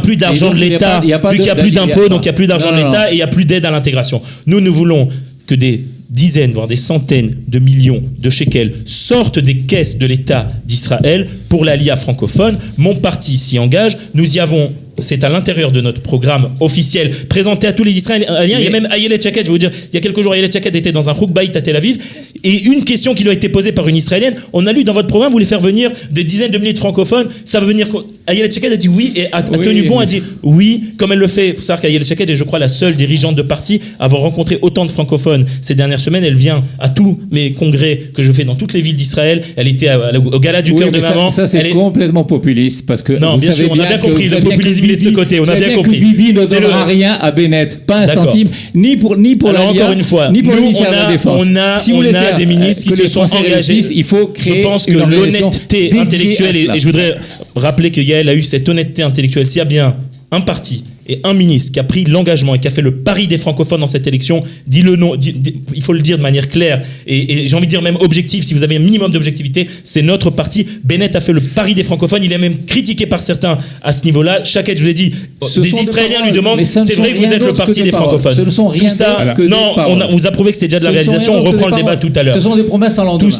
plus d'argent de l'État, vu qu'il n'y a plus d'impôts, donc il n'y a plus d'argent de l'État et il n'y a plus d'aide à l'intégration. Nous voulons que des dizaines, voire des centaines de millions de shekels sortent des caisses de l'État d'Israël pour l'ALIA francophone. Mon parti s'y engage. Nous y avons... C'est à l'intérieur de notre programme officiel présenté à tous les Israéliens. Il y a même Ayelet Shaked, je vais vous dire, il y a quelques jours, Ayelet Shaked était dans un Choukbaït à Tel Aviv, et une question qui lui a été posée par une Israélienne, on a lu dans votre programme, vous voulez faire venir des dizaines de milliers de francophones, ça va venir... Ayelet Shaked a dit oui, et a tenu bon, a dit oui, comme elle le fait. Il faut savoir qu'Ayelet Shaked est, je crois, la seule dirigeante de parti à avoir rencontré autant de francophones ces dernières semaines. Elle vient à tous mes congrès que je fais dans toutes les villes d'Israël. Elle était au gala du cœur de maman. Ça c'est complètement populiste, parce que non, bien sûr, on a bien compris, le populisme est de ce côté, on a bien compris. Que Bibi ne C'est donnera rien à Bennett, pas un D'accord. centime, ni pour Alors l'Alliance, encore une fois, ni pour le nous, ministère de la Défense. Si vous on voulez a faire, des ministres qui que se les sont Français engagés. réussissent, il faut créer Je pense que une organisation l'honnêteté dédiée intellectuelle, à cela. et je voudrais rappeler que Yael a eu cette honnêteté intellectuelle. S'il y a bien un parti et un ministre qui a pris l'engagement et qui a fait le pari des francophones dans cette élection, il faut le dire de manière claire et j'ai envie de dire même objective, si vous avez un minimum d'objectivité, c'est notre parti. Bennett a fait le pari des francophones, il est même critiqué par certains à ce niveau-là. Chaque, je vous ai dit, des Israéliens lui demandent, c'est vrai que vous êtes le parti des francophones. Ce ne sont rien Tout ça, d'autre que des non, paroles. on vous a prouvé que c'est déjà de la Ce ne sont réalisation, rien on d'autre que reprend des le débat paroles. tout à l'heure. Ce sont des promesses sans lendemain.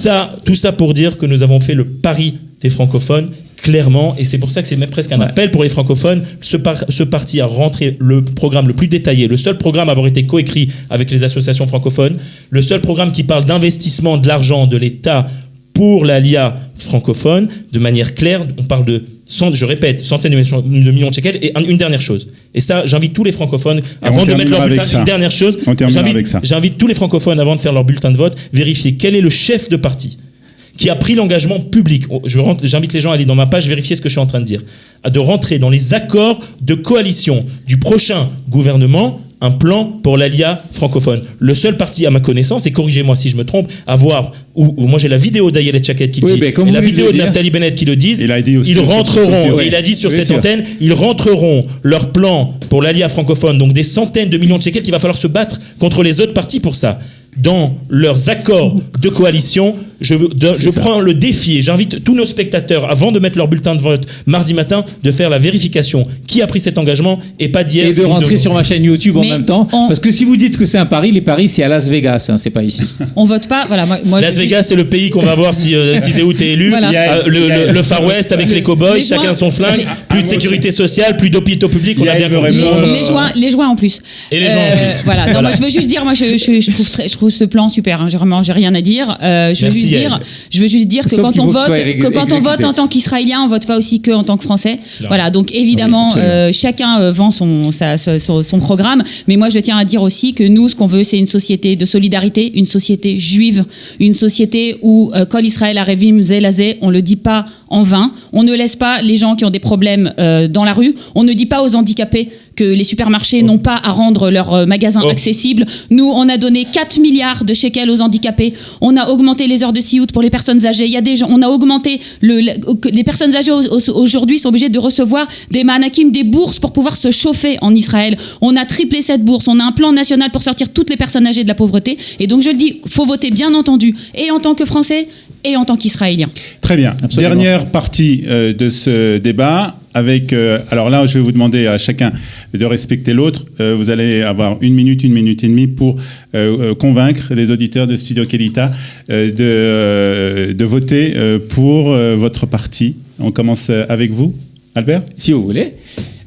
Tout ça pour dire que nous avons fait le pari des francophones, clairement, et c'est pour ça que c'est même presque un appel pour les francophones. Ce parti a rentré le programme le plus détaillé, le seul programme à avoir été coécrit avec les associations francophones, le seul programme qui parle d'investissement de l'argent de l'État pour l'ALIA francophone, de manière claire. On parle de, je répète, centaines de millions de shekels. Et une dernière chose, et ça, j'invite tous les francophones, avant de mettre leur bulletin, une dernière chose, j'invite tous les francophones, avant de faire leur bulletin de vote, vérifier quel est le chef de parti qui a pris l'engagement public. J'invite les gens à aller dans ma page, vérifier ce que je suis en train de dire, de rentrer dans les accords de coalition du prochain gouvernement, un plan pour l'ALIA francophone. Le seul parti, à ma connaissance, et corrigez-moi si je me trompe, où moi j'ai la vidéo d'Ayelet Chaket qui le dit, et la vidéo de Naftali Bennett qui le disent, ils rentreront, et il a dit sur cette antenne, ils rentreront leur plan pour l'ALIA francophone, donc des centaines de millions de shekels qu'il va falloir se battre contre les autres partis pour ça. Dans leurs accords de coalition, je prends le défi et j'invite tous nos spectateurs, avant de mettre leur bulletin de vote mardi matin, de faire la vérification qui a pris cet engagement et pas d'hier. Et de rentrer sur ma chaîne YouTube en même temps. Parce que si vous dites que c'est un pari, les paris c'est à Las Vegas, hein, c'est pas ici. On vote pas. Voilà, moi, Las Vegas, c'est le pays qu'on va voir si Zéhout est élu. Voilà. Le Far West avec les cow-boys, chacun son flingue, plus de sécurité sociale, plus d'hôpitaux publics, on a bien compris. Les joints en plus. Et les gens en plus. Voilà. Non, moi, je veux juste dire, moi, je trouve ce plan super. Hein, j'ai rien à dire. Je veux juste dire que quand on vote en tant qu'Israélien, on vote pas aussi que en tant que Français. Voilà. Donc évidemment, chacun vend son programme. Mais moi, je tiens à dire aussi que nous, ce qu'on veut, c'est une société de solidarité, une société juive, une société où Kol Israël Arevim Zelazé, on le dit pas en vain. On ne laisse pas les gens qui ont des problèmes dans la rue. On ne dit pas aux handicapés que les supermarchés n'ont pas à rendre leurs magasins accessibles. Nous, on a donné 4 milliards de shekels aux handicapés. On a augmenté les heures de siout pour les personnes âgées. Il y a des gens, on a augmenté les personnes âgées aujourd'hui sont obligées de recevoir des manakim, des bourses pour pouvoir se chauffer en Israël. On a triplé cette bourse. On a un plan national pour sortir toutes les personnes âgées de la pauvreté. Et donc, je le dis, faut voter bien entendu, et en tant que Français, et en tant qu'Israélien. Très bien. Absolument. Dernière partie de ce débat. Avec, alors là, je vais vous demander à chacun de respecter l'autre. Vous allez avoir 1 minute, 1 minute et demie pour convaincre les auditeurs de Studio Kelita de voter pour votre parti. On commence avec vous, Albert ? Si vous voulez.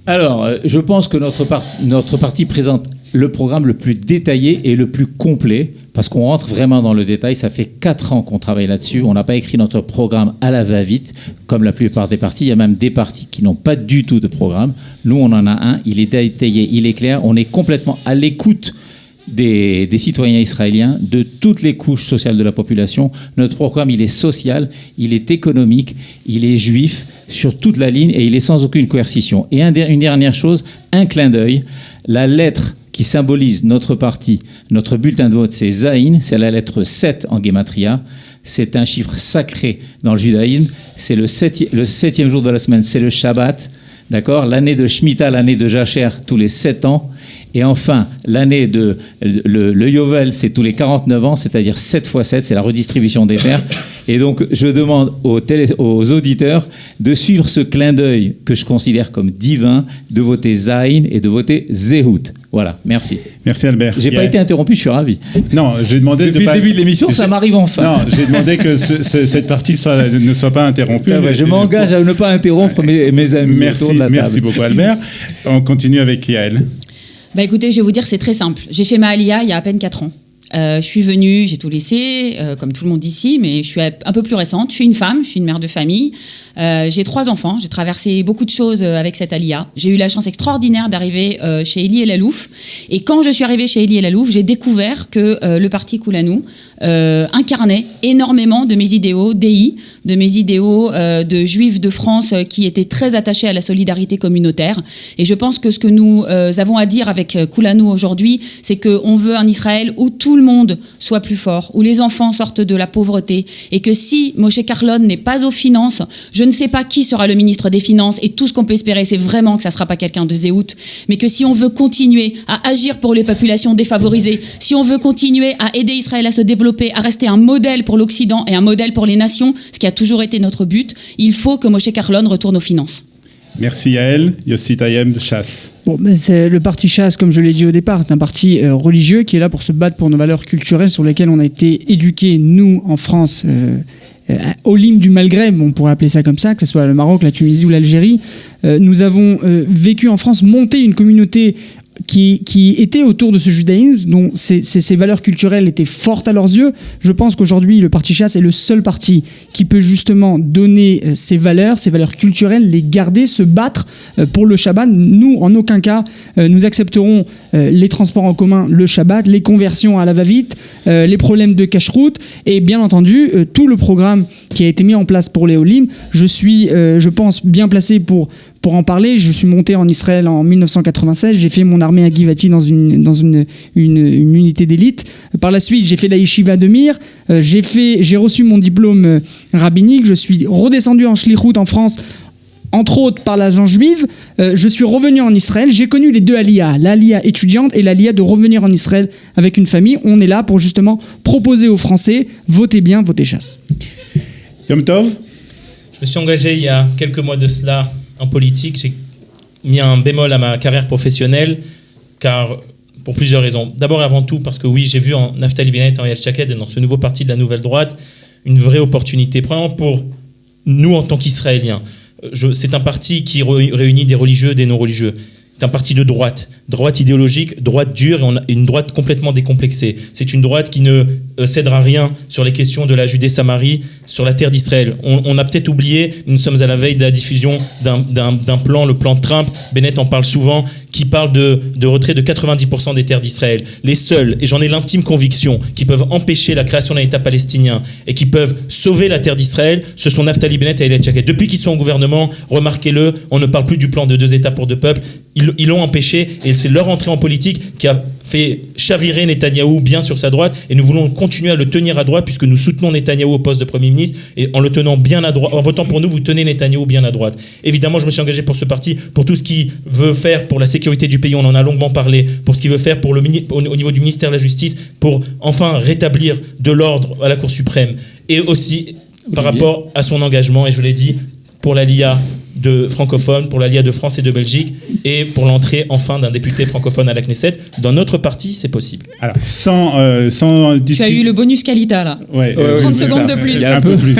Alors, je pense que notre parti présente le programme le plus détaillé et le plus complet, parce qu'on rentre vraiment dans le détail. Ça fait 4 ans qu'on travaille là-dessus. On n'a pas écrit notre programme à la va-vite, comme la plupart des partis. Il y a même des partis qui n'ont pas du tout de programme. Nous, on en a un. Il est détaillé, il est clair. On est complètement à l'écoute des citoyens israéliens, de toutes les couches sociales de la population. Notre programme, il est social, il est économique, il est juif, sur toute la ligne, et il est sans aucune coercition. Et une dernière chose, un clin d'œil. La lettre qui symbolise notre parti, notre bulletin de vote, c'est Zaïn, c'est la lettre 7 en Gematria. C'est un chiffre sacré dans le judaïsme. C'est le 7e jour de la semaine, c'est le Shabbat. D'accord ? L'année de Shemitah, l'année de Jacher, tous les 7 ans. Et enfin, l'année de le Yovel, c'est tous les 49 ans, c'est-à-dire 7 x 7, c'est la redistribution des terres. Et donc, je demande aux auditeurs de suivre ce clin d'œil que je considère comme divin, de voter Zaïn et de voter Zéhout. Voilà, merci. Merci Albert. J'ai pas été interrompu, je suis ravi. Non, j'ai demandé depuis le début de l'émission, ça m'arrive enfin. Non, j'ai demandé que cette partie ne soit pas interrompue. Ouais, je m'engage à ne pas interrompre mes amis. Merci beaucoup Albert. On continue avec Yael. Bah écoutez, je vais vous dire, c'est très simple. J'ai fait ma Aliyah il y a à peine 4 ans. Je suis venue, j'ai tout laissé, comme tout le monde ici, mais je suis un peu plus récente. Je suis une femme, je suis une mère de famille. J'ai 3 enfants, j'ai traversé beaucoup de choses avec cette Aliyah. J'ai eu la chance extraordinaire d'arriver chez Elie Elalouf. Et quand je suis arrivée chez Elie Elalouf, j'ai découvert que le parti Koulonou incarnait énormément de mes idéaux DI, de mes idéaux de juifs de France qui étaient très attachés à la solidarité communautaire. Et je pense que ce que nous avons à dire avec Koulonou aujourd'hui, c'est qu'on veut un Israël où tout le monde soit plus fort, où les enfants sortent de la pauvreté, et que si Moshe Carlon n'est pas aux finances, je ne sais pas qui sera le ministre des Finances, et tout ce qu'on peut espérer, c'est vraiment que ça ne sera pas quelqu'un de Zéhout, mais que si on veut continuer à agir pour les populations défavorisées, si on veut continuer à aider Israël à se développer, à rester un modèle pour l'Occident et un modèle pour les nations, ce qui a toujours été notre but, il faut que Moshe Carlon retourne aux finances. Merci Yael. Yossi Tayeb de Chasse. Bon, c'est le parti Chasse, comme je l'ai dit au départ, c'est un parti religieux qui est là pour se battre pour nos valeurs culturelles sur lesquelles on a été éduqués, nous, en France, au lim du Maghreb, on pourrait appeler ça comme ça, que ce soit le Maroc, la Tunisie ou l'Algérie. Nous avons vécu en France, monté une communauté qui était autour de ce judaïsme, dont ces valeurs culturelles étaient fortes à leurs yeux. Je pense qu'aujourd'hui, le parti Chasse est le seul parti qui peut justement donner ces valeurs culturelles, les garder, se battre pour le Shabbat. Nous, en aucun cas, nous accepterons les transports en commun le Shabbat, les conversions à la va-vite, les problèmes de cache-route et bien entendu, tout le programme qui a été mis en place pour les Olim. Je suis, je pense, bien placé pour en parler. Je suis monté en Israël en 1996, j'ai fait mon armée à Givati dans une unité d'élite. Par la suite, j'ai fait la yeshiva de Mir, j'ai reçu mon diplôme rabbinique, je suis redescendu en shlichut en France, entre autres par l'agence juive. Je suis revenu en Israël, j'ai connu les deux aliyahs, l'aliyah étudiante et l'aliyah de revenir en Israël avec une famille. On est là pour justement proposer aux Français, votez bien, votez Chasse. Yom Tov. Je me suis engagé il y a quelques mois de cela en politique. J'ai mis un bémol à ma carrière professionnelle, car pour plusieurs raisons. D'abord et avant tout parce que oui, j'ai vu en Naftali Bennett, en Ariel Shaked et dans ce nouveau parti de la Nouvelle Droite une vraie opportunité. Premièrement pour nous en tant qu'Israéliens. C'est un parti qui réunit des religieux, des non-religieux. C'est un parti de droite idéologique, droite dure, et une droite complètement décomplexée. C'est une droite qui ne cédera rien sur les questions de la Judée-Samarie, sur la terre d'Israël. On a peut-être oublié, nous sommes à la veille de la diffusion d'un plan, le plan Trump, Bennett en parle souvent, qui parle de retrait de 90% des terres d'Israël. Les seuls, et j'en ai l'intime conviction, qui peuvent empêcher la création d'un État palestinien et qui peuvent sauver la terre d'Israël, ce sont Naftali Bennett et Ayelet Shaked. Depuis qu'ils sont au gouvernement, remarquez-le, on ne parle plus du plan de 2 États pour 2 peuples. Ils l'ont empêché, et c'est leur entrée en politique qui a fait chavirer Netanyahou bien sur sa droite, et nous voulons continuer à le tenir à droite puisque nous soutenons Netanyahou au poste de Premier ministre, et en le tenant bien à droite, en votant pour nous, vous tenez Netanyahou bien à droite. Évidemment, je me suis engagé pour ce parti, pour tout ce qu'il veut faire pour la sécurité du pays, on en a longuement parlé, pour ce qu'il veut faire au niveau du ministère de la Justice, pour enfin rétablir de l'ordre à la Cour suprême, et aussi par rapport à son engagement, et je l'ai dit, pour l'Aliyah de francophone, pour l'Aliyah de France et de Belgique, et pour l'entrée enfin d'un député francophone à la Knesset. Dans notre parti, c'est possible. Alors, sans discuter. Tu as eu le bonus Kalita là. Ouais, 30 secondes de plus. Il y a un peu plus.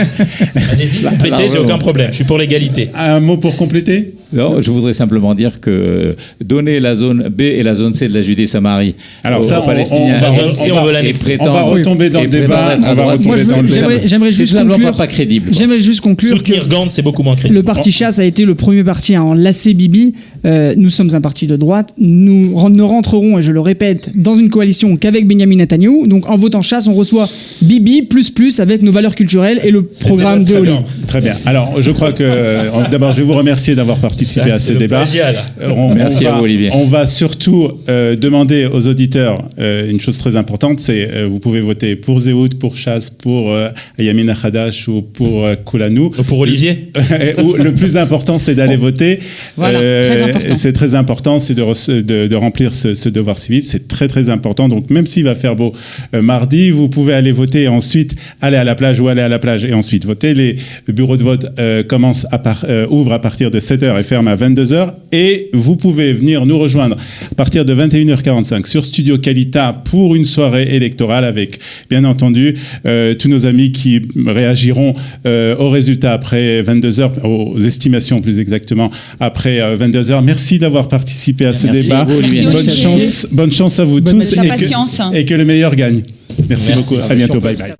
Allez-y, complétez, j'ai aucun problème. Je suis pour l'égalité. Un mot pour compléter? Non, je voudrais simplement dire que donner la zone B et la zone C de la Judée-Samarie aux Palestiniens, la zone C, on veut l'annexer. On va retomber dans le débat. J'aimerais juste conclure. Pas crédible. J'aimerais juste conclure. Soutenir Gantz, c'est beaucoup moins crédible. Le parti Chasse a été le premier parti à enlacer Bibi. Nous sommes un parti de droite. Nous ne rentrerons, et je le répète, dans une coalition qu'avec Benyamin Netanyahou. Donc en votant Chasse, on reçoit Bibi plus avec nos valeurs culturelles et le programme de Oli. Très bien. Alors je crois que d'abord je vais vous remercier d'avoir participé à ce débat. Merci à vous, Olivier. On va surtout demander aux auditeurs une chose très importante, c'est vous pouvez voter pour Zéhout, pour Chasse, pour Yamina Hadash ou pour Koulonou. Ou pour Olivier. Le plus important, c'est d'aller voter. Voilà, très important. C'est très important, c'est de remplir ce devoir civil. C'est très très important. Donc même s'il va faire beau mardi, vous pouvez aller voter et ensuite aller à la plage ou aller à la plage et ensuite voter. Les bureaux de vote ouvrent à partir de 7h et ferment à 22h. Et vous pouvez venir nous rejoindre à partir de 21h45 sur Studio Kalita pour une soirée électorale avec, bien entendu, tous nos amis qui réagiront aux résultats après 22h, aux estimations plus exactement après 22h. Merci d'avoir participé à ce débat. Merci, bonne chance à vous tous patience. Et que le meilleur gagne. Merci beaucoup. À bientôt. Bye bye.